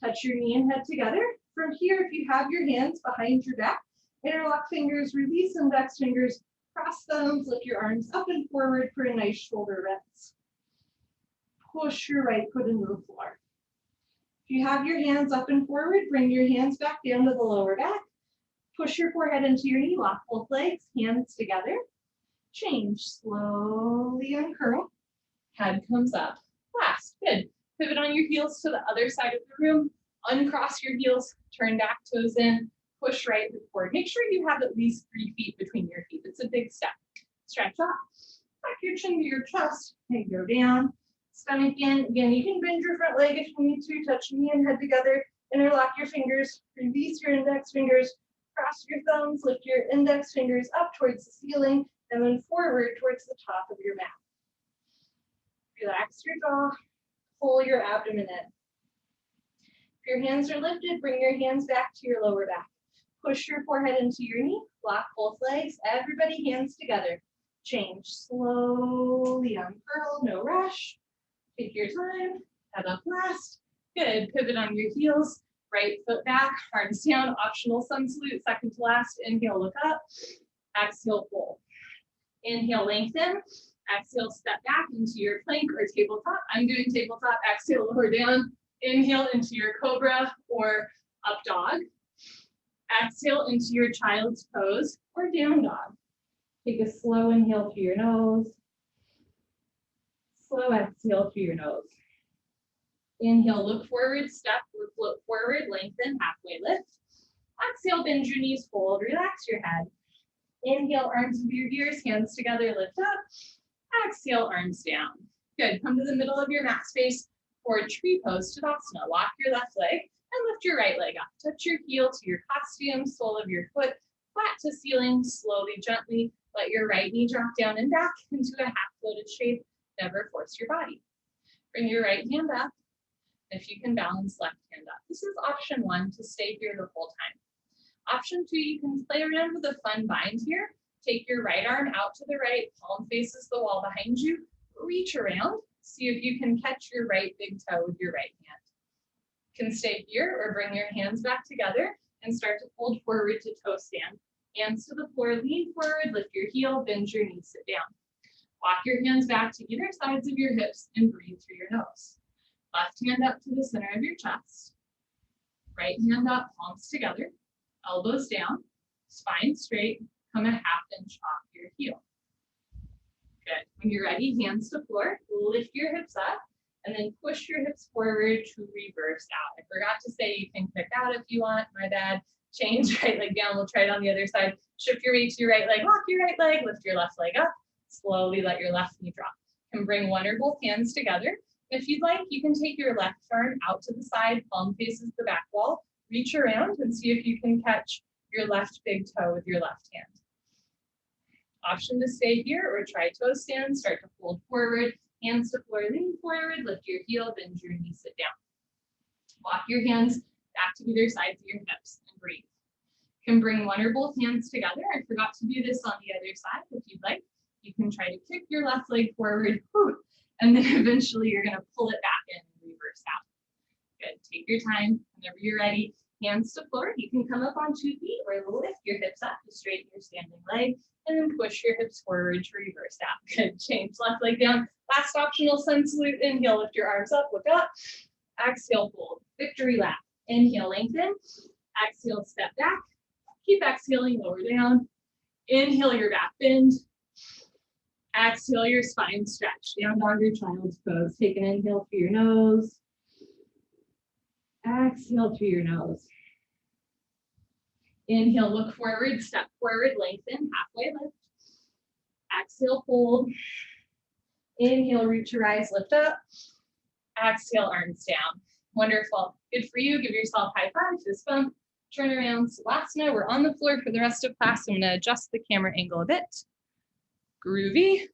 touch your knee and head together. From here, if you have your hands behind your back, interlock fingers, release index fingers, cross thumbs, lift your arms up and forward for a nice shoulder rest. Push your right foot into the floor. If you have your hands up and forward, bring your hands back down to the lower back. Push your forehead into your knee, lock both legs, hands together. Change, slowly uncurl. Head comes up. Last, good. Pivot on your heels to the other side of the room. Uncross your heels, turn back toes in, push right foot forward. Make sure you have at least 3 feet between your feet. It's a big step. Let's Stretch up. Tuck your chin to your chest and go down. Stomach in. Again, you can bend your front leg if you need to. Touch knee and head together. Interlock your fingers. Release your index fingers. Cross your thumbs. Lift your index fingers up towards the ceiling and then forward towards the top of your mat. Relax your jaw. Pull your abdomen in. If your hands are lifted, bring your hands back to your lower back. Push your forehead into your knee. Block both legs. Everybody hands together. Change slowly. Uncurl. No rush. Take your time. Head up last. Good. Pivot on your heels. Right foot back. Arms down. Optional sun salute. Second to last. Inhale, look up. Exhale, fold. Inhale, lengthen. Exhale, step back into your plank or tabletop. I'm doing tabletop. Exhale, lower down. Inhale into your cobra or up dog. Exhale into your child's pose or down dog. Take a slow inhale through your nose. Slow exhale through your nose. Inhale, look forward, step or float forward, lengthen, halfway lift. Exhale, bend your knees, fold, relax your head. Inhale, arms of your ears, hands together, lift up. Exhale, arms down. Good, come to the middle of your mat space for tree pose Tadasana. Walk your left leg and lift your right leg up. Touch your heel to your costume, sole of your foot, flat to ceiling, slowly, gently. Let your right knee drop down and back into a half floated shape. Never force your body. Bring your right hand up. If you can balance, left hand up. This is option 1 to stay here the whole time. Option 2, you can play around with a fun bind here. Take your right arm out to the right, palm faces the wall behind you. Reach around. See if you can catch your right big toe with your right hand. You can stay here or bring your hands back together and start to fold forward to toe stand. Hands to the floor, lean forward, lift your heel, bend your knees, sit down. Walk your hands back to either sides of your hips and breathe through your nose. Left hand up to the center of your chest. Right hand up, palms together, elbows down, spine straight, come a half inch off your heel. Good. When you're ready, hands to floor, lift your hips up, and then push your hips forward to reverse out. I forgot to say you can kick out if you want, my bad. Change right leg down, we'll try it on the other side. Shift your weight to your right leg, lock your right leg, lift your left leg up. Slowly let your left knee drop. You can bring one or both hands together. If you'd like, you can take your left arm out to the side, palm faces the back wall, reach around and see if you can catch your left big toe with your left hand. Option to stay here or try toe stand, start to fold forward, hands to floor, lean forward, lift your heel, bend your knee, sit down. Walk your hands back to either sides of your hips and breathe. You can bring one or both hands together. I forgot to do this on the other side if you'd like. You can try to kick your left leg forward, and then eventually you're going to pull it back in and reverse out. Good. Take your time. Whenever you're ready, hands to floor. You can come up on 2 feet or lift your hips up to straighten your standing leg, and then push your hips forward to reverse out. Good. Change left leg down. Last optional sun salute. Inhale, lift your arms up, look up. Exhale, fold. Victory lap. Inhale, lengthen. Exhale, step back. Keep exhaling, lower down. Inhale, your back bend. Exhale, your spine stretch. Down dog or child's pose. Take an inhale through your nose. Exhale through your nose. Inhale, look forward, step forward, lengthen, halfway lift. Exhale, fold. Inhale, reach your eyes, lift up. Exhale, arms down. Wonderful. Good for you. Give yourself high five, fist bump. Turn around, Savasana. We're on the floor for the rest of class. I'm going to adjust the camera angle a bit. Groovy.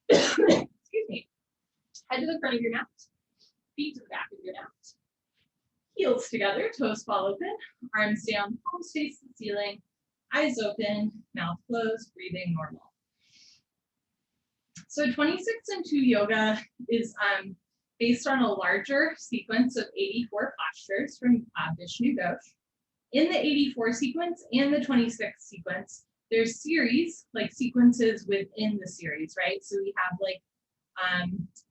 Excuse me. Head to the front of your mat. Feet to the back of your mat. Heels together, toes fall open. Arms down, palms face the ceiling. Eyes open, mouth closed, breathing normal. So 26 and 2 yoga is based on a larger sequence of 84 postures from Vishnu Ghosh. In the 84 sequence and the 26 sequence, there's series, like sequences within the series, right? So we have like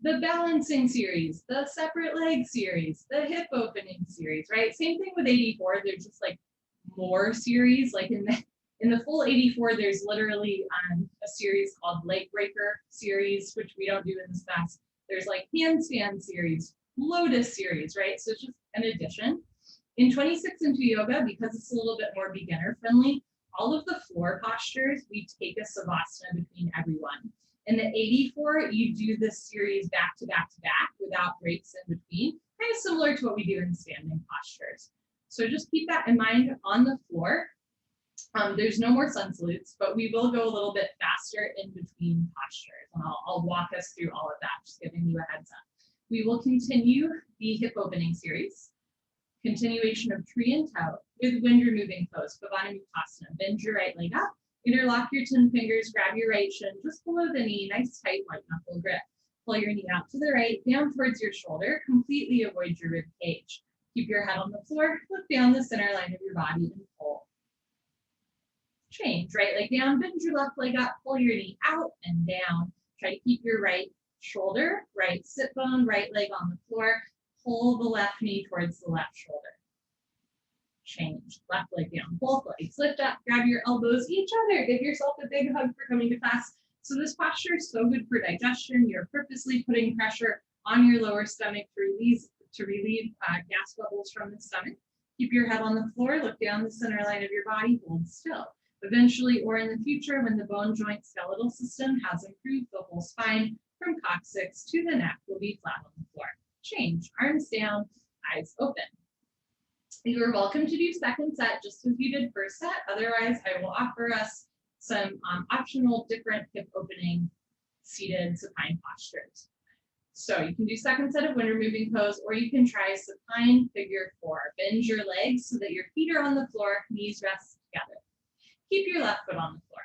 the balancing series, the separate leg series, the hip opening series, right? Same thing with 84, there's just like more series, like in the full 84, there's literally a series called Leg Breaker series, which we don't do in this class. There's like handstand series, lotus series, right? So it's just an addition. In 26 into yoga, because it's a little bit more beginner friendly, all of the floor postures, we take a savasana between every one. In the 84, you do this series back to back to back without breaks in between, kind of similar to what we do in standing postures. So just keep that in mind on the floor. There's no more sun salutes, but we will go a little bit faster in between postures. And I'll walk us through all of that, just giving you a heads up. We will continue the hip opening series. Continuation of tree and toe with wind removing pose, Pavana Muktasana. Bend your right leg up, interlock your 10 fingers, grab your right shin just below the knee, nice tight white knuckle grip. Pull your knee out to the right, down towards your shoulder, completely avoid your rib cage. Keep your head on the floor, look down the center line of your body and pull. Change, right leg down, bend your left leg up, pull your knee out and down. Try to keep your right shoulder, right sit bone, right leg on the floor. Pull the left knee towards the left shoulder. Change, left leg down, both legs lift up, grab your elbows each other. Give yourself a big hug for coming to class. So this posture is so good for digestion. You're purposely putting pressure on your lower stomach to relieve gas bubbles from the stomach. Keep your head on the floor, look down the center line of your body, hold still. Eventually, or in the future, when the bone joint skeletal system has improved, the whole spine from coccyx to the neck will be flat on the floor. Change, arms down, eyes open. You are welcome to do second set just as you did first set. Otherwise, I will offer us some optional different hip opening seated supine postures. So you can do second set of wind removing pose, or you can try supine figure 4. Bend your legs so that your feet are on the floor, knees rest together. Keep your left foot on the floor.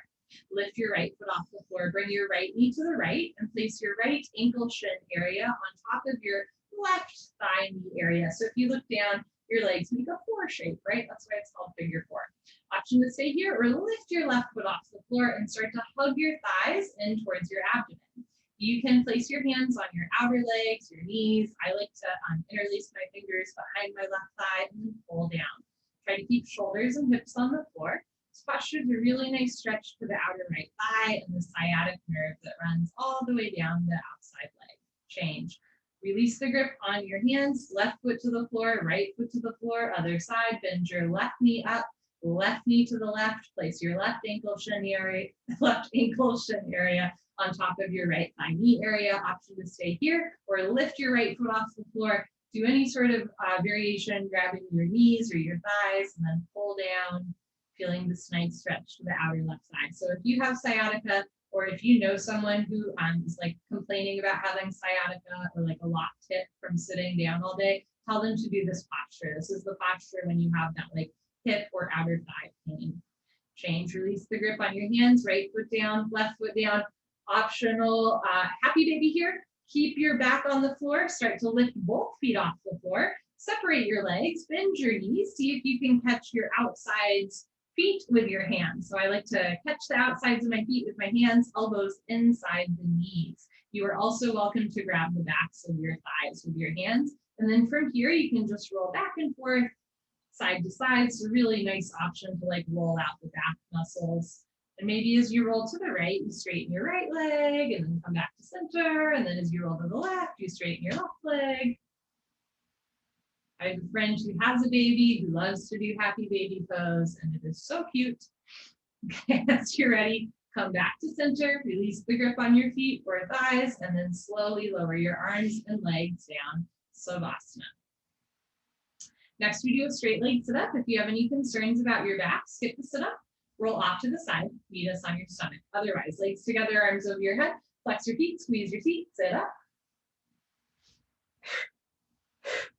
Lift your right foot off the floor. Bring your right knee to the right and place your right ankle shin area on top of your left thigh knee area. So if you look down, your legs make a 4 shape, right? That's why it's called figure 4. Option to stay here or lift your left foot off the floor and start to hug your thighs in towards your abdomen. You can place your hands on your outer legs, your knees. I like to interlace my fingers behind my left thigh and then pull down. Try to keep shoulders and hips on the floor. This posture is a really nice stretch for the outer right thigh and the sciatic nerve that runs all the way down the outside leg. Change. Release the grip on your hands, left foot to the floor, right foot to the floor, other side. Bend your left knee up, left knee to the left. Place your left ankle shin area on top of your right thigh knee area. Option to stay here or lift your right foot off the floor. Do any sort of variation, grabbing your knees or your thighs and then pull down, feeling this nice stretch to the outer left side. So if you have sciatica, or if you know someone who is like complaining about having sciatica or like a locked hip from sitting down all day, tell them to do this posture. This is the posture when you have that like hip or outer thigh pain. Change, release the grip on your hands, right foot down, left foot down. Optional happy baby here. Keep your back on the floor, start to lift both feet off the floor. Separate your legs, bend your knees, see if you can catch your outsides feet with your hands. So I like to catch the outsides of my feet with my hands, elbows inside the knees. You are also welcome to grab the backs of your thighs with your hands. And then from here, you can just roll back and forth, side to side. It's a really nice option to like roll out the back muscles. And maybe as you roll to the right, you straighten your right leg and then come back to center. And then as you roll to the left, you straighten your left leg. I have a friend who has a baby who loves to do happy baby pose, and it is so cute. Okay, as you're ready, come back to center, release the grip on your feet or thighs, and then slowly lower your arms and legs down, Savasana. Next, we do a straight leg sit up. If you have any concerns about your back, skip the sit up, roll off to the side, meet us on your stomach. Otherwise, legs together, arms over your head, flex your feet, squeeze your feet, sit up.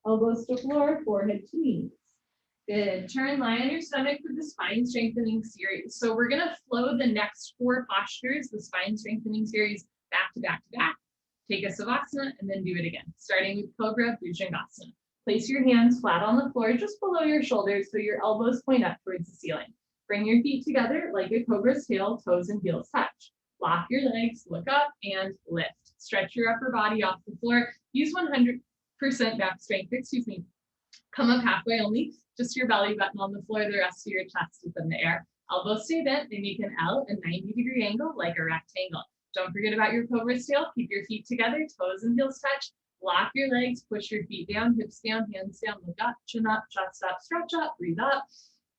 Elbows to floor, forehead to knees. Good. Turn, lie on your stomach for the spine strengthening series. So we're going to flow the next 4 postures, the spine strengthening series, back to back to back. Take a Savasana and then do it again. Starting with Cobra, Bhujangasana. Place your hands flat on the floor just below your shoulders so your elbows point up towards the ceiling. Bring your feet together like a cobra's tail, toes and heels touch. Lock your legs, look up and lift. Stretch your upper body off the floor. Use 100% back strength, Come up halfway only, just your belly button on the floor, the rest of your chest is in the air. Elbows stay bent, they make an L, a 90-degree angle like a rectangle. Don't forget about your cobra's tail, keep your feet together, toes and heels touch. Lock your legs, push your feet down, hips down, hands down, look up, chin up, chest up, stretch up, breathe up.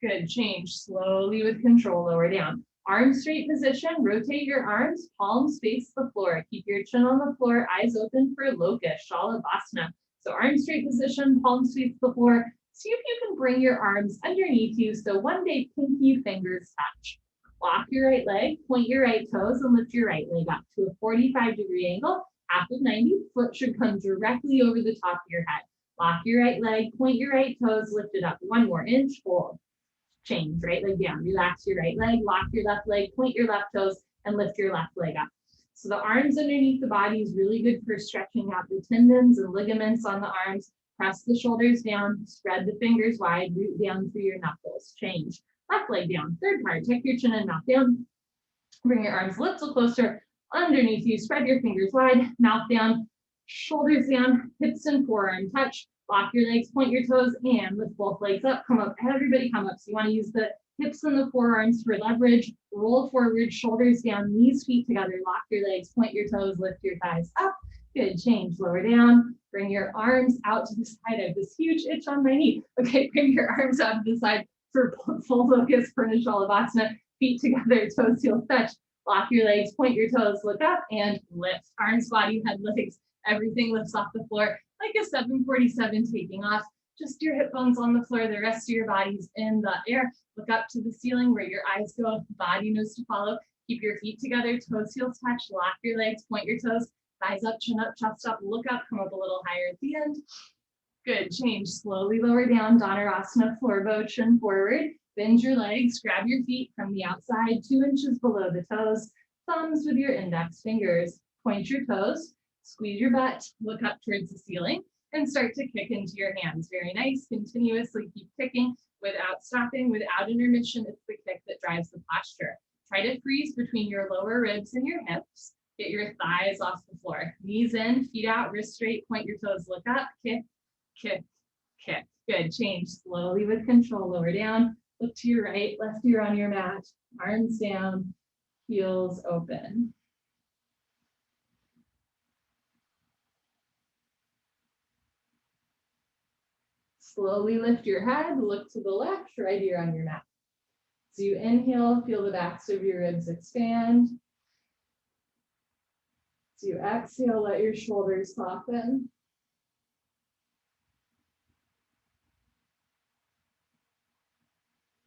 Good, change slowly with control, lower down. Arm straight position, rotate your arms, palms face the floor. Keep your chin on the floor, eyes open for locust, Shalabhasana. So arm straight position, palms face the floor. See if you can bring your arms underneath you so one day pinky fingers touch. Lock your right leg, point your right toes, and lift your right leg up to a 45-degree angle. Half of 90, foot should come directly over the top of your head. Lock your right leg, point your right toes, lift it up. One more inch, hold. Change, right leg down. Relax your right leg, lock your left leg, point your left toes, and lift your left leg up. So the arms underneath the body is really good for stretching out the tendons and ligaments on the arms. Press the shoulders down, spread the fingers wide, root down through your knuckles. Change. Left leg down. Third part, tuck your chin and mouth down. Bring your arms a little closer underneath you. Spread your fingers wide, mouth down, shoulders down, hips and forearm touch. Lock your legs, point your toes, and lift both legs up. Come up. Everybody come up. So you want to use the hips and the forearms for leverage. Roll forward, shoulders down, knees, feet together. Lock your legs, point your toes, lift your thighs up. Good, change, lower down. Bring your arms out to the side. I have this huge itch on my knee. Okay, bring your arms out to the side for full locust, Purna Shalabhasana. Feet together, toes, heels touch. Lock your legs, point your toes, look up, and lift. Arms, body, head, legs. Everything lifts off the floor like a 747 taking off. Just your hip bones on the floor, the rest of your body's in the air. Look up to the ceiling where your eyes go, body knows to follow. Keep your feet together, toes, heels touch, lock your legs, point your toes, thighs up, chin up, chest up, look up, come up a little higher at the end. Good, change, slowly lower down, Dhanurasana, floor bow, chin forward. Bend your legs, grab your feet from the outside, 2 inches below the toes, thumbs with your index fingers. Point your toes, squeeze your butt, look up towards the ceiling, and start to kick into your hands. Very nice, continuously keep kicking without stopping, without intermission. It's the kick that drives the posture. Try to freeze between your lower ribs and your hips. Get your thighs off the floor. Knees in, feet out, wrist straight, point your toes, look up, kick, kick, kick. Good, change slowly with control, lower down. Look to your right, left ear on your mat, arms down, heels open. Slowly lift your head, look to the left, right ear on your mat. So you inhale, feel the backs of your ribs expand. So you exhale, let your shoulders soften.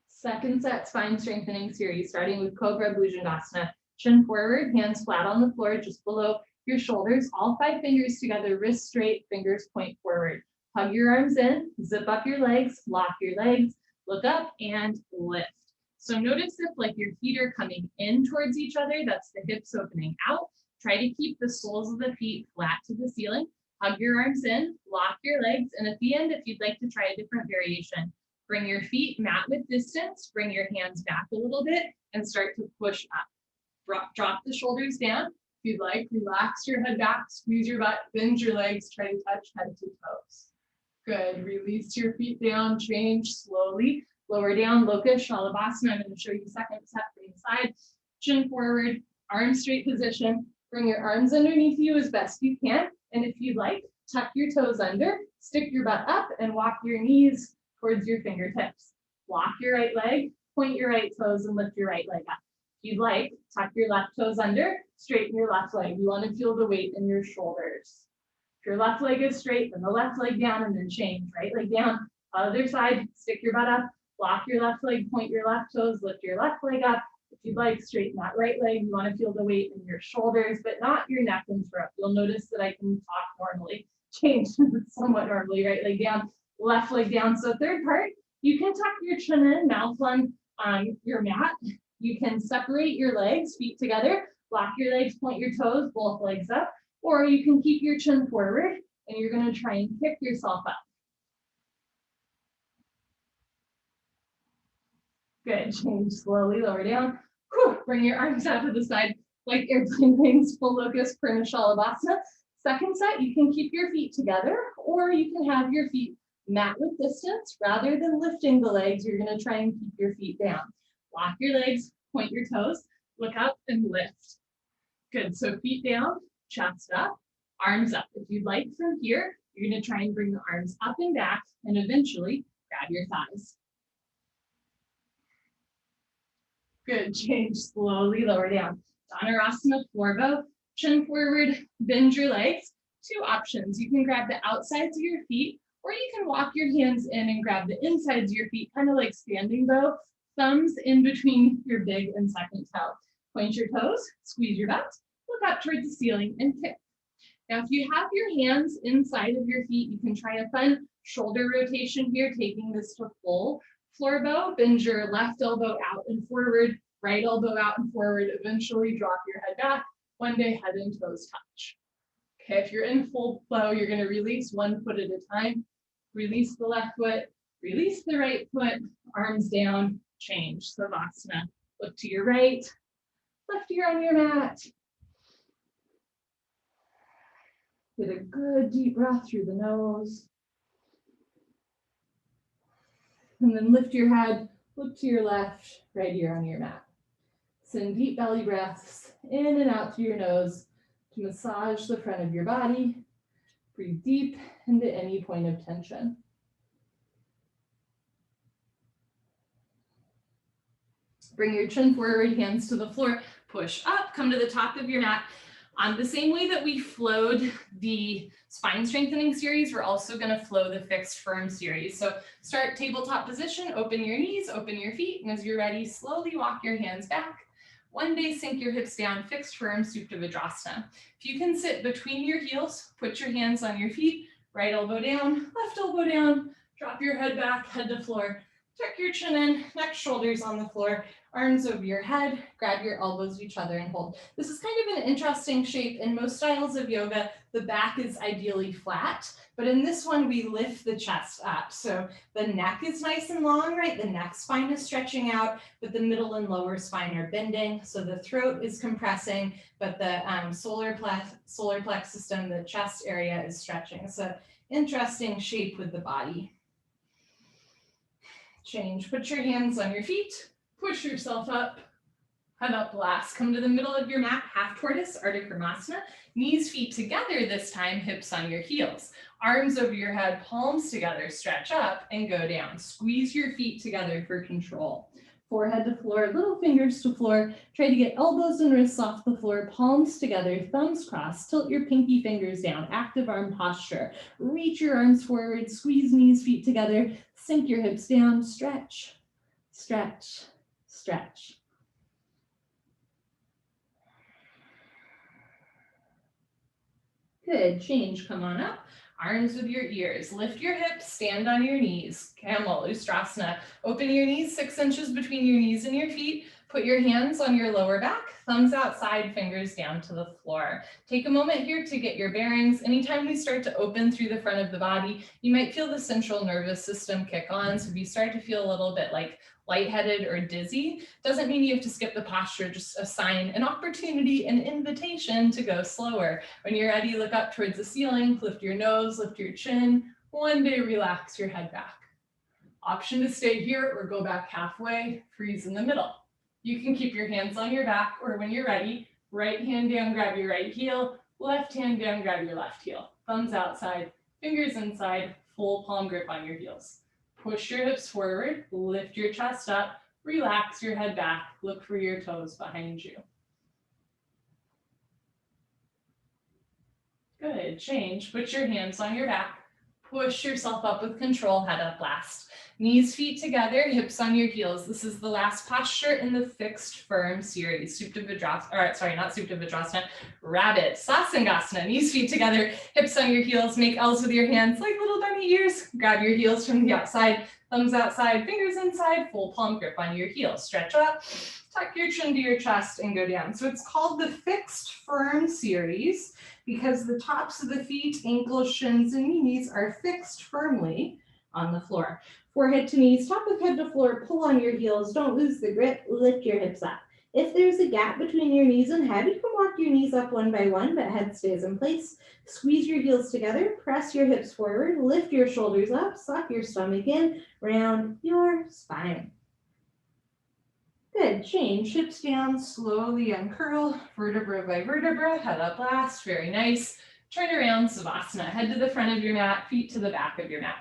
Second set, spine strengthening series, starting with Cobra Bhujangasana. Chin forward, hands flat on the floor, just below your shoulders. All 5 fingers together, wrists straight, fingers point forward. Hug your arms in, zip up your legs, lock your legs, look up and lift. So notice if like your feet are coming in towards each other, that's the hips opening out. Try to keep the soles of the feet flat to the ceiling. Hug your arms in, lock your legs, and at the end, if you'd like to try a different variation, bring your feet mat width distance, bring your hands back a little bit, and start to push up. Drop the shoulders down. If you'd like, relax your head back, squeeze your butt, bend your legs, try to touch head to toes. Good, release your feet down, change slowly. Lower down, locust, Shalabhasana. I'm going to show you the second set from the side. Chin forward, arm straight position. Bring your arms underneath you as best you can. And if you'd like, tuck your toes under, stick your butt up, and walk your knees towards your fingertips. Lock your right leg, point your right toes, and lift your right leg up. If you'd like, tuck your left toes under, straighten your left leg. You want to feel the weight in your shoulders. If your left leg is straight, then the left leg down, and then change. Right leg down, other side, stick your butt up, lock your left leg, point your left toes, lift your left leg up. If you'd like, straighten that right leg. You want to feel the weight in your shoulders, but not your neck and throat. You'll notice that I can talk normally. Change somewhat normally, right leg down, left leg down. So third part, you can tuck your chin in, mouth on your mat. You can separate your legs, feet together, lock your legs, point your toes, both legs up, or you can keep your chin forward and you're going to try and kick yourself up. Good, change slowly, lower down. Whew. Bring your arms out to the side like airplane wings, full locust, Purna Shalabhasana. Second set, you can keep your feet together, or you can have your feet mat width distance. Rather than lifting the legs, you're going to try and keep your feet down. Lock your legs, point your toes, look up and lift. Good, so feet down, chest up. Arms up. If you'd like from here, you're going to try and bring the arms up and back and eventually grab your thighs. Good, change, slowly lower down. Dhanurasana, floor bow, chin forward, bend your legs. Two options. You can grab the outsides of your feet, or you can walk your hands in and grab the insides of your feet, kind of like standing bow. Thumbs in between your big and second toe. Point your toes, squeeze your butt, look up towards the ceiling and kick. Now, if you have your hands inside of your feet, you can try a fun shoulder rotation here, taking this to full floor bow. Bend your left elbow out and forward, right elbow out and forward. Eventually drop your head back. One day, head and toes touch. Okay, if you're in full flow, you're going to release one foot at a time. Release the left foot, release the right foot, arms down, change. Savasana. Look to your right, left ear on your mat. Get a good deep breath through the nose. And then lift your head, look to your left, right ear on your mat. Send deep belly breaths in and out through your nose to massage the front of your body. Breathe deep into any point of tension. Bring your chin forward, hands to the floor, push up, come to the top of your mat. The same way that we flowed the spine strengthening series, we're also going to flow the fixed firm series. So start tabletop position, open your knees, open your feet, and as you're ready, slowly walk your hands back. One day, sink your hips down, fixed firm, Supta Vajrasana. If you can sit between your heels, put your hands on your feet, right elbow down, left elbow down, drop your head back, head to floor, tuck your chin in, neck, shoulders on the floor, arms over your head, grab your elbows to each other and hold. This is kind of an interesting shape. In most styles of yoga, the back is ideally flat, but in this one, we lift the chest up. So the neck is nice and long, right? The neck spine is stretching out, but the middle and lower spine are bending. So the throat is compressing, but the solar plexus system, the chest area is stretching. So interesting shape with the body. Change, put your hands on your feet, push yourself up, head up last. Come to the middle of your mat, half tortoise, Ardha Krimasana. Knees, feet together this time, hips on your heels. Arms over your head, palms together, stretch up and go down. Squeeze your feet together for control. Forehead to floor, little fingers to floor. Try to get elbows and wrists off the floor, palms together, thumbs crossed. Tilt your pinky fingers down, active arm posture. Reach your arms forward, squeeze knees, feet together. Sink your hips down, stretch, stretch, stretch. Good, change, come on up. Arms with your ears, lift your hips, stand on your knees. Camel, Ustrasana. Open your knees 6 inches between your knees and your feet. Put your hands on your lower back, thumbs outside, fingers down to the floor. Take a moment here to get your bearings. Anytime we start to open through the front of the body, you might feel the central nervous system kick on. So if you start to feel a little bit like lightheaded or dizzy, doesn't mean you have to skip the posture, just a sign, an opportunity, an invitation to go slower. When you're ready, look up towards the ceiling, lift your nose, lift your chin. One day, relax your head back. Option to stay here or go back halfway, freeze in the middle. You can keep your hands on your back, or when you're ready, right hand down, grab your right heel, left hand down, grab your left heel. Thumbs outside, fingers inside, full palm grip on your heels. Push your hips forward, lift your chest up, relax your head back, look for your toes behind you. Good, change, put your hands on your back, push yourself up with control, head up last. Knees, feet together, hips on your heels. This is the last posture in the fixed firm series. Supta Vajrasana, or sorry, not Supta Vajrasana, Rabbit, Sasangasana. Knees, feet together, hips on your heels. Make L's with your hands like little bunny ears. Grab your heels from the outside, thumbs outside, fingers inside, full palm grip on your heels. Stretch up, tuck your chin to your chest and go down. So it's called the fixed firm series because the tops of the feet, ankles, shins, and knees are fixed firmly on the floor. Forehead to knees, top of head to floor, pull on your heels. Don't lose the grip, lift your hips up. If there's a gap between your knees and head, you can walk your knees up one by one, but head stays in place. Squeeze your heels together, press your hips forward, lift your shoulders up, suck your stomach in, round your spine. Good, change, hips down, slowly uncurl, vertebra by vertebra, head up last, very nice. Turn around Savasana, head to the front of your mat, feet to the back of your mat.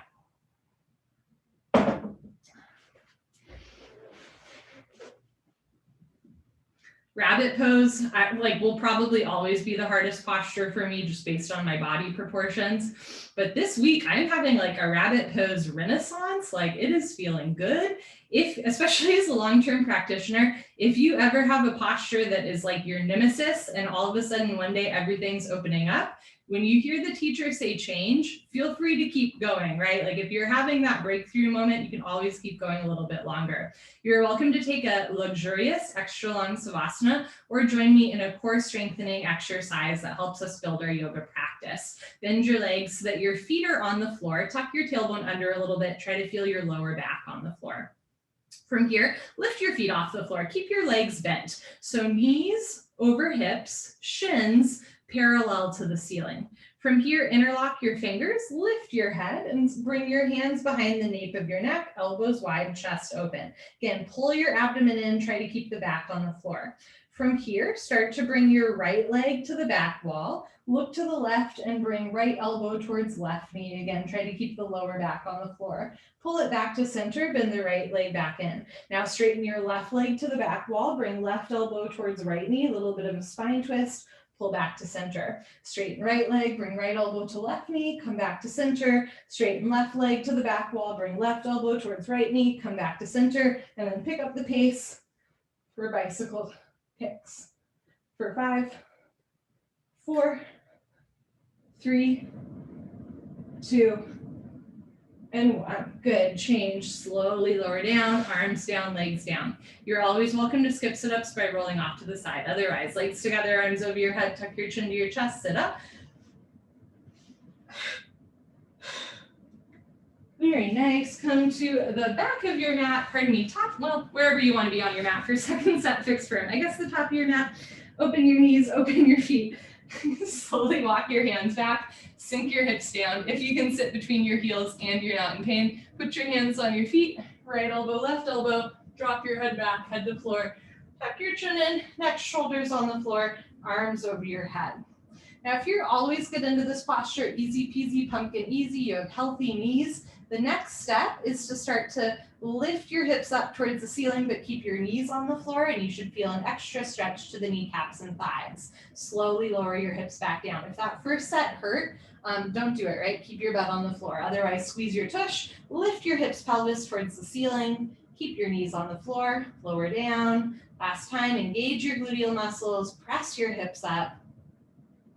Rabbit pose, will probably always be the hardest posture for me just based on my body proportions. But this week I'm having like a rabbit pose renaissance. Like it is feeling good. Especially as a long-term practitioner, if you ever have a posture that is like your nemesis and all of a sudden one day everything's opening up, when you hear the teacher say change, feel free to keep going, right? Like if you're having that breakthrough moment, you can always keep going a little bit longer. You're welcome to take a luxurious extra long Savasana or join me in a core strengthening exercise that helps us build our yoga practice. Bend your legs so that your feet are on the floor. Tuck your tailbone under a little bit. Try to feel your lower back on the floor. From here, lift your feet off the floor. Keep your legs bent. So knees over hips, shins parallel to the ceiling. From here, interlock your fingers, lift your head and bring your hands behind the nape of your neck, elbows wide, chest open. Again, pull your abdomen in, try to keep the back on the floor. From here, start to bring your right leg to the back wall, look to the left and bring right elbow towards left knee. Again, try to keep the lower back on the floor. Pull it back to center, bend the right leg back in. Now straighten your left leg to the back wall, bring left elbow towards right knee, a little bit of a spine twist, pull back to center. Straighten right leg, bring right elbow to left knee, come back to center. Straighten left leg to the back wall, bring left elbow towards right knee, come back to center, and then pick up the pace for bicycle kicks. For 5, 4, 3, 2, and 1. Good. Change. Slowly lower down, arms down, legs down. You're always welcome to skip sit-ups by rolling off to the side. Otherwise, legs together, arms over your head, tuck your chin to your chest, sit up. Very nice. Come to the back of your mat, top, well, wherever you want to be on your mat for second set fixed firm. I guess the top of your mat, open your knees, open your feet. Slowly walk your hands back, sink your hips down. If you can sit between your heels and you're not in pain, put your hands on your feet, right elbow, left elbow, drop your head back, head to floor, tuck your chin in, neck, shoulders on the floor, arms over your head. Now, if you're always good into this posture, easy peasy, pumpkin easy, you have healthy knees, the next step is to start to lift your hips up towards the ceiling, but keep your knees on the floor, and you should feel an extra stretch to the kneecaps and thighs. Slowly lower your hips back down. If that first set hurt, don't do it, right? Keep your butt on the floor. Otherwise, squeeze your tush, lift your hips, pelvis towards the ceiling, keep your knees on the floor, lower down. Last time, engage your gluteal muscles, press your hips up.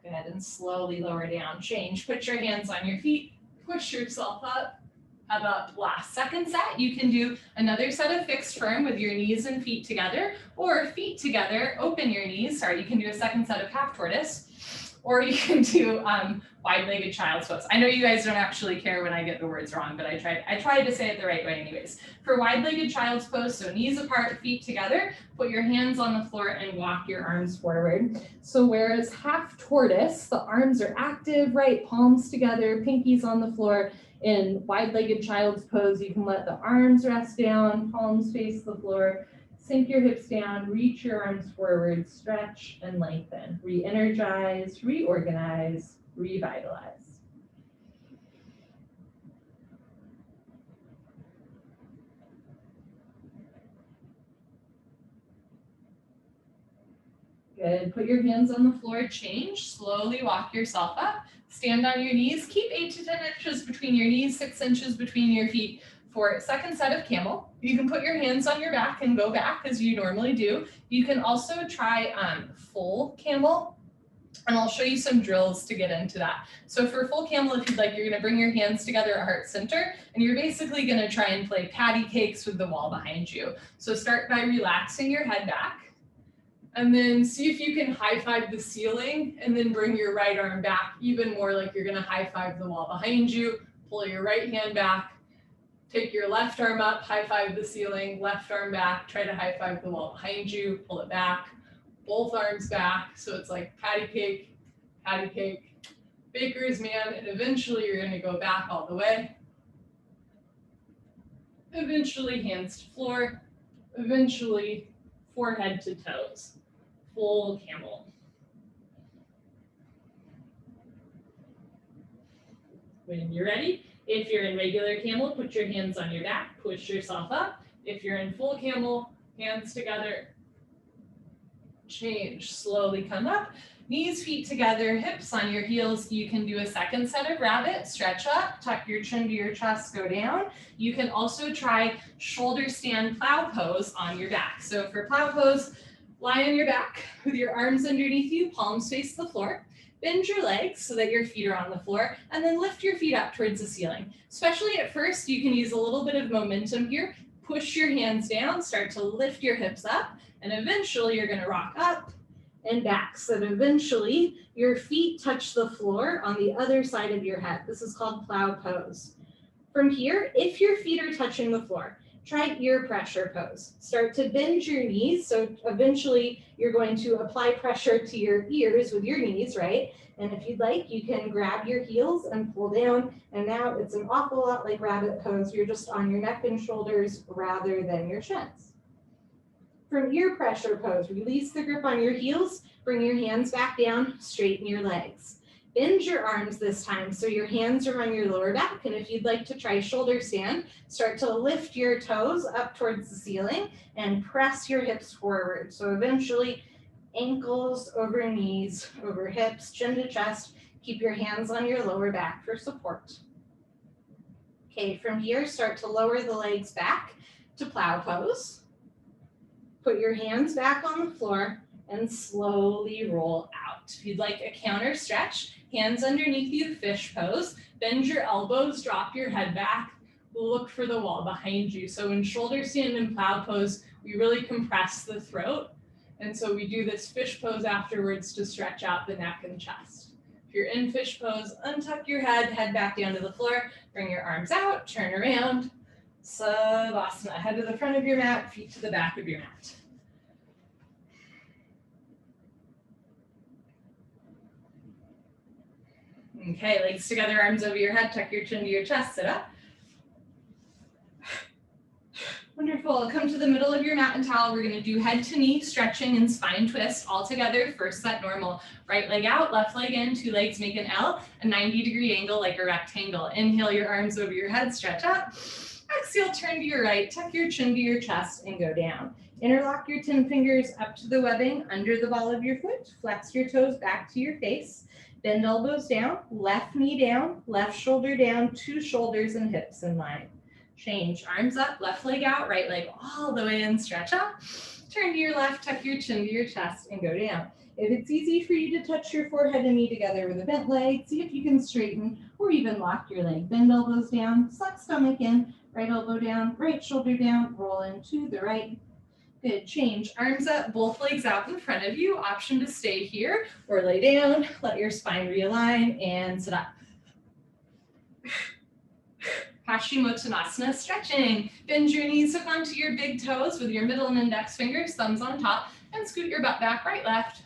Good, and slowly lower down. Change, put your hands on your feet, push yourself up. How about last second set? You can do another set of fixed firm with your knees and feet together, or feet together, open your knees. Sorry, you can do a second set of half tortoise, or you can do wide-legged child's pose. I know you guys don't actually care when I get the words wrong, but I tried to say it the right way anyways. For wide-legged child's pose, so knees apart, feet together, put your hands on the floor and walk your arms forward. So whereas half tortoise, the arms are active, right? Palms together, pinkies on the floor. In wide-legged child's pose, you can let the arms rest down, palms face the floor, sink your hips down, reach your arms forward, stretch and lengthen, re-energize, reorganize, revitalize. Good, put your hands on the floor, change, slowly walk yourself up, stand on your knees, keep 8 to 10 inches between your knees, 6 inches between your feet for second set of camel. You can put your hands on your back and go back as you normally do. You can also try full camel, and I'll show you some drills to get into that. So for full camel, if you'd like, you're gonna bring your hands together at heart center, and you're basically gonna try and play patty cakes with the wall behind you. So start by relaxing your head back. And then see if you can high five the ceiling and then bring your right arm back even more like you're gonna high five the wall behind you. Pull your right hand back, take your left arm up, high five the ceiling, left arm back, try to high five the wall behind you, pull it back, both arms back. So it's like patty cake, baker's man, and eventually you're gonna go back all the way. Eventually hands to floor, eventually forehead to toes. Full camel. When you're ready, if you're in regular camel, put your hands on your back, push yourself up. If you're in full camel, hands together, change, slowly come up. Knees, feet together, hips on your heels. You can do a second set of rabbit, stretch up, tuck your chin to your chest, go down. You can also try shoulder stand plow pose on your back. So for plow pose, lie on your back with your arms underneath you, palms face the floor. Bend your legs so that your feet are on the floor, and then lift your feet up towards the ceiling. Especially at first, you can use a little bit of momentum here. Push your hands down, start to lift your hips up, and eventually you're gonna rock up and back, so that eventually your feet touch the floor on the other side of your head. This is called plow pose. From here, if your feet are touching the floor, try ear pressure pose. Start to bend your knees, so eventually you're going to apply pressure to your ears with your knees, right? And if you'd like, you can grab your heels and pull down, and now it's an awful lot like rabbit pose. You're just on your neck and shoulders rather than your chins. From ear pressure pose, release the grip on your heels, bring your hands back down, straighten your legs. Bend your arms this time so your hands are on your lower back, and if you'd like to try shoulder stand, start to lift your toes up towards the ceiling and press your hips forward. So eventually, ankles over knees, over hips, chin to chest. Keep your hands on your lower back for support. Okay, from here, start to lower the legs back to plow pose. Put your hands back on the floor and slowly roll out. If you'd like a counter stretch, hands underneath you, fish pose. Bend your elbows, drop your head back, look for the wall behind you. So in shoulder stand and plow pose, we really compress the throat. And so we do this fish pose afterwards to stretch out the neck and chest. If you're in fish pose, untuck your head back down to the floor, bring your arms out, turn around. Savasana, head to the front of your mat, feet to the back of your mat. Okay, legs together, arms over your head, tuck your chin to your chest, sit up. Wonderful, come to the middle of your mat and towel. We're gonna do head to knee stretching and spine twist all together. First set normal, right leg out, left leg in, two legs make an L, a 90-degree angle like a rectangle. Inhale your arms over your head, stretch up. Exhale, turn to your right, tuck your chin to your chest and go down. Interlock your 10 fingers up to the webbing under the ball of your foot. Flex your toes back to your face. Bend elbows down, left knee down, left shoulder down, two shoulders and hips in line. Change, arms up, left leg out, right leg all the way in, stretch up. Turn to your left, tuck your chin to your chest and go down. If it's easy for you to touch your forehead and knee together with a bent leg, see if you can straighten or even lock your leg. Bend elbows down, suck stomach in, right elbow down, right shoulder down, roll into the right. Good, change, arms up, both legs out in front of you. Option to stay here or lay down, let your spine realign and sit up. Paschimottanasana stretching. Bend your knees, hook onto your big toes with your middle and index fingers, thumbs on top, and scoot your butt back, right, left,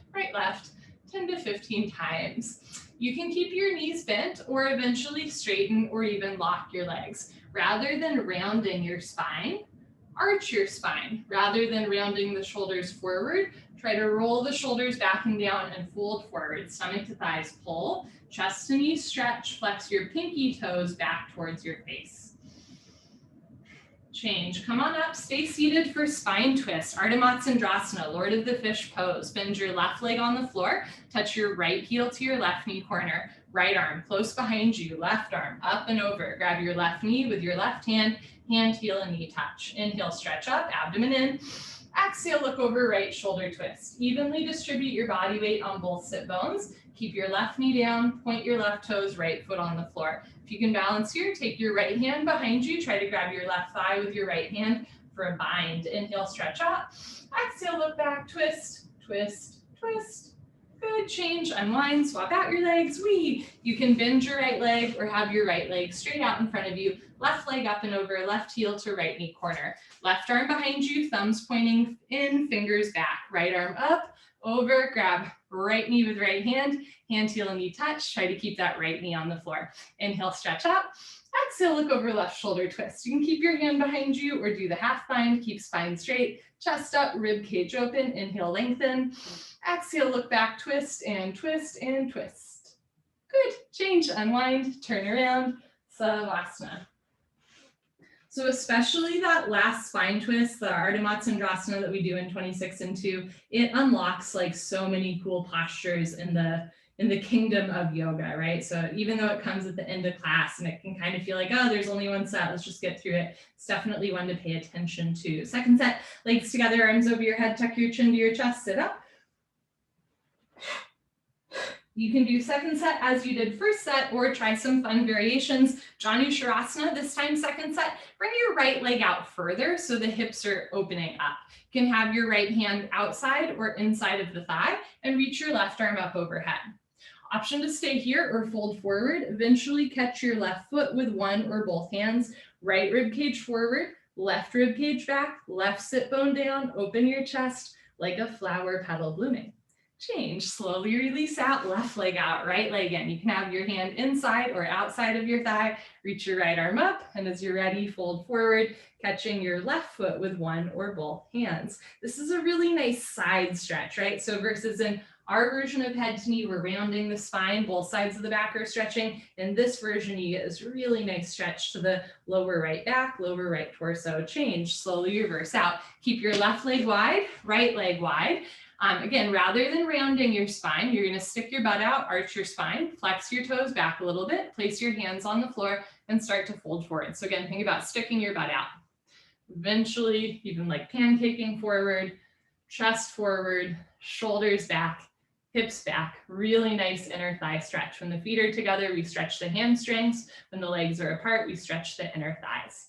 10 to 15 times. You can keep your knees bent or eventually straighten or even lock your legs. Rather than rounding your spine, arch your spine. Rather than rounding the shoulders forward, try to roll the shoulders back and down and fold forward. Stomach to thighs pull, chest to knees stretch, flex your pinky toes back towards your face. Change, come on up, stay seated for spine twist. Ardha Matsyendrasana, Lord of the Fish pose. Bend your left leg on the floor, touch your right heel to your left knee corner. Right arm close behind you, left arm up and over. Grab your left knee with your left hand, hand, heel, and knee touch. Inhale, stretch up, abdomen in. Exhale, look over, right shoulder twist. Evenly distribute your body weight on both sit bones. Keep your left knee down, point your left toes, right foot on the floor. If you can balance here, take your right hand behind you. Try to grab your left thigh with your right hand for a bind. Inhale, stretch up. Exhale, look back, twist, twist, twist. Good, change, unwind, swap out your legs. You can bend your right leg or have your right leg straight out in front of you. Left leg up and over, left heel to right knee corner. Left arm behind you, thumbs pointing in, fingers back. Right arm up, over, grab right knee with right hand, hand, heel, and knee touch. Try to keep that right knee on the floor. Inhale, stretch up. Exhale, look over, left shoulder twist. You can keep your hand behind you or do the half bind. Keep spine straight, chest up, rib cage open. Inhale, lengthen. Exhale, look back, twist and twist and twist. Good, change, unwind, turn around, Savasana. So especially that last spine twist, the Ardha Matsyendrasana that we do in 26 and 2, it unlocks like so many cool postures in the kingdom of yoga, right? So even though it comes at the end of class and it can kind of feel like, oh, there's only one set, let's just get through it. It's definitely one to pay attention to. Second set, legs together, arms over your head, tuck your chin to your chest, sit up. You can do second set as you did first set, or try some fun variations. Janu Shavasana, this time second set, bring your right leg out further so the hips are opening up. You can have your right hand outside or inside of the thigh and reach your left arm up overhead. Option to stay here or fold forward. Eventually catch your left foot with one or both hands. Right rib cage forward, left rib cage back, left sit bone down, open your chest like a flower petal blooming. Change, slowly release out, left leg out, right leg in. You can have your hand inside or outside of your thigh, reach your right arm up, and as you're ready, fold forward, catching your left foot with one or both hands. This is a really nice side stretch, right? So versus in our version of head to knee, we're rounding the spine, both sides of the back are stretching. In this version, you get this really nice stretch to the lower right back, lower right torso. Change, slowly reverse out. Keep your left leg wide, right leg wide. Again, rather than rounding your spine, you're going to stick your butt out, arch your spine, flex your toes back a little bit, place your hands on the floor, and start to fold forward. So again, think about sticking your butt out. Eventually, even like pancaking forward, chest forward, shoulders back, hips back. Really nice inner thigh stretch. When the feet are together, we stretch the hamstrings. When the legs are apart, we stretch the inner thighs.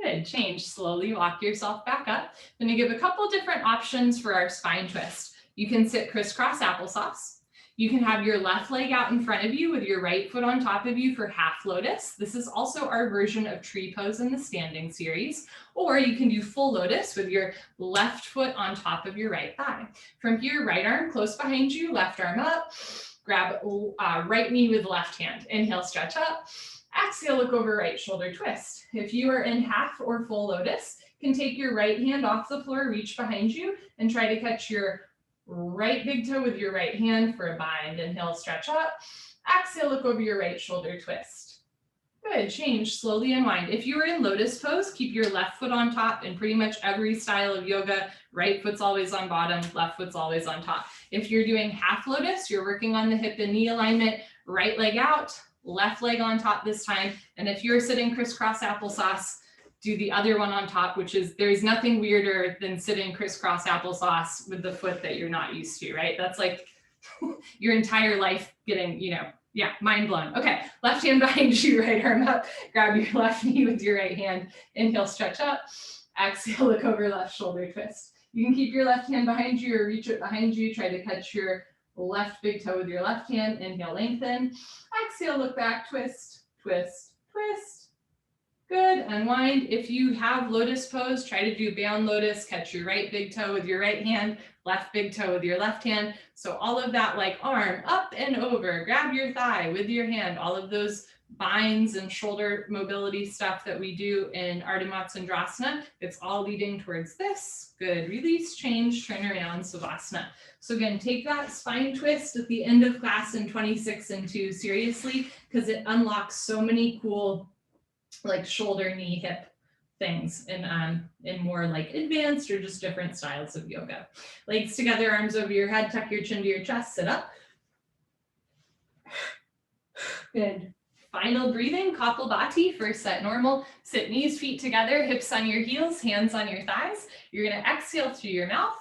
Good, change, slowly walk yourself back up. I'm gonna give a couple different options for our spine twist. You can sit crisscross applesauce. You can have your left leg out in front of you with your right foot on top of you for half lotus. This is also our version of tree pose in the standing series. Or you can do full lotus with your left foot on top of your right thigh. From here, right arm close behind you, left arm up. Grab right knee with left hand. Inhale, stretch up. Exhale, look over right shoulder twist. If you are in half or full lotus, you can take your right hand off the floor, reach behind you, and try to catch your right big toe with your right hand for a bind. Inhale, stretch up. Exhale, look over your right shoulder twist. Good, change, slowly unwind. If you are in lotus pose, keep your left foot on top. In pretty much every style of yoga, right foot's always on bottom, left foot's always on top. If you're doing half lotus, you're working on the hip and knee alignment, right leg out, left leg on top this time. And if you're sitting crisscross applesauce, do the other one on top, which is, there's nothing weirder than sitting crisscross applesauce with the foot that you're not used to, right? That's like your entire life getting, yeah, mind blown. Okay, left hand behind you, right arm up, grab your left knee with your right hand, inhale, stretch up, exhale, look over left shoulder twist. You can keep your left hand behind you or reach it behind you, try to catch your left big toe with your left hand, inhale, lengthen. Exhale, look back, twist, twist, twist. Good, unwind. If you have lotus pose, try to do bound lotus, catch your right big toe with your right hand, left big toe with your left hand. So all of that like arm up and over, grab your thigh with your hand, all of those binds and shoulder mobility stuff that we do in Ardha Matsyendrasana, it's all leading towards this. Good, release, change, turn around, Savasana. So again, take that spine twist at the end of class in 26 and 2 seriously, because it unlocks so many cool like shoulder, knee, hip things in more like advanced or just different styles of yoga. Legs together, arms over your head, tuck your chin to your chest, sit up. Good. Final breathing, Kapalbhati, first set normal. Sit knees, feet together, hips on your heels, hands on your thighs. You're gonna exhale through your mouth.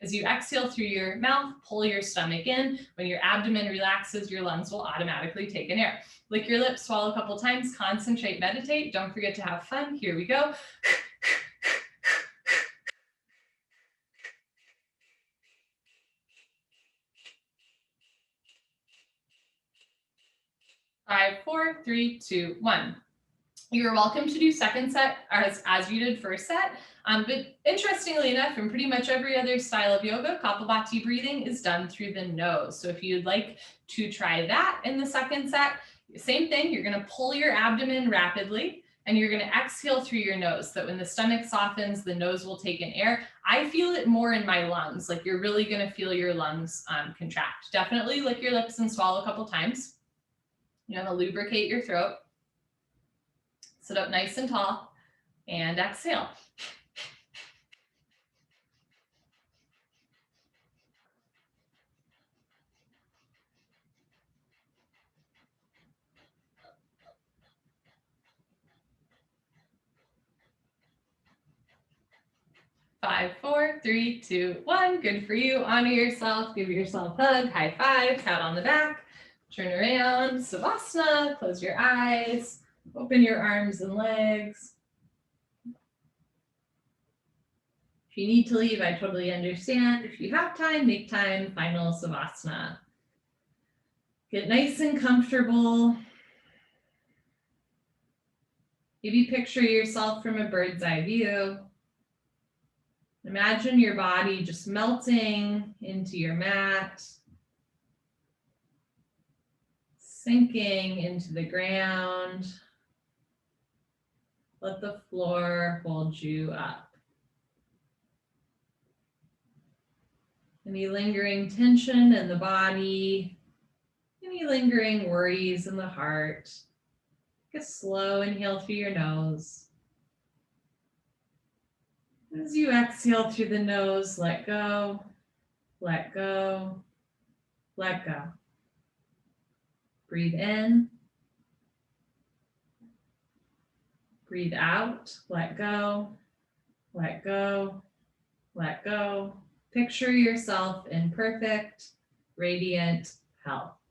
As you exhale through your mouth, pull your stomach in. When your abdomen relaxes, your lungs will automatically take in air. Lick your lips, swallow a couple times, concentrate, meditate. Don't forget to have fun. Here we go. 5, 4, 3, 2, 1. You're welcome to do second set as you did first set. But interestingly enough, in pretty much every other style of yoga, Kapalbhati breathing is done through the nose. So if you'd like to try that in the second set, same thing, you're gonna pull your abdomen rapidly, And you're going to exhale through your nose so that when the stomach softens, the nose will take in air. I feel it more in my lungs, like you're really going to feel your lungs contract. Definitely lick your lips and swallow a couple times. You're going to lubricate your throat. Sit up nice and tall and exhale. Five, four, three, two, one. Good for you. Honor yourself. Give yourself a hug, high five, pat on the back. Turn around, Savasana. Close your eyes. Open your arms and legs. If you need to leave, I totally understand. If you have time, make time. Final Savasana. Get nice and comfortable. Maybe picture yourself from a bird's eye view. Imagine your body just melting into your mat, sinking into the ground. Let the floor hold you up. Any lingering tension in the body, any lingering worries in the heart. Take a slow inhale through your nose. As you exhale through the nose, let go, let go, let go. Breathe in. Breathe out, let go, let go, let go. Picture yourself in perfect, radiant health.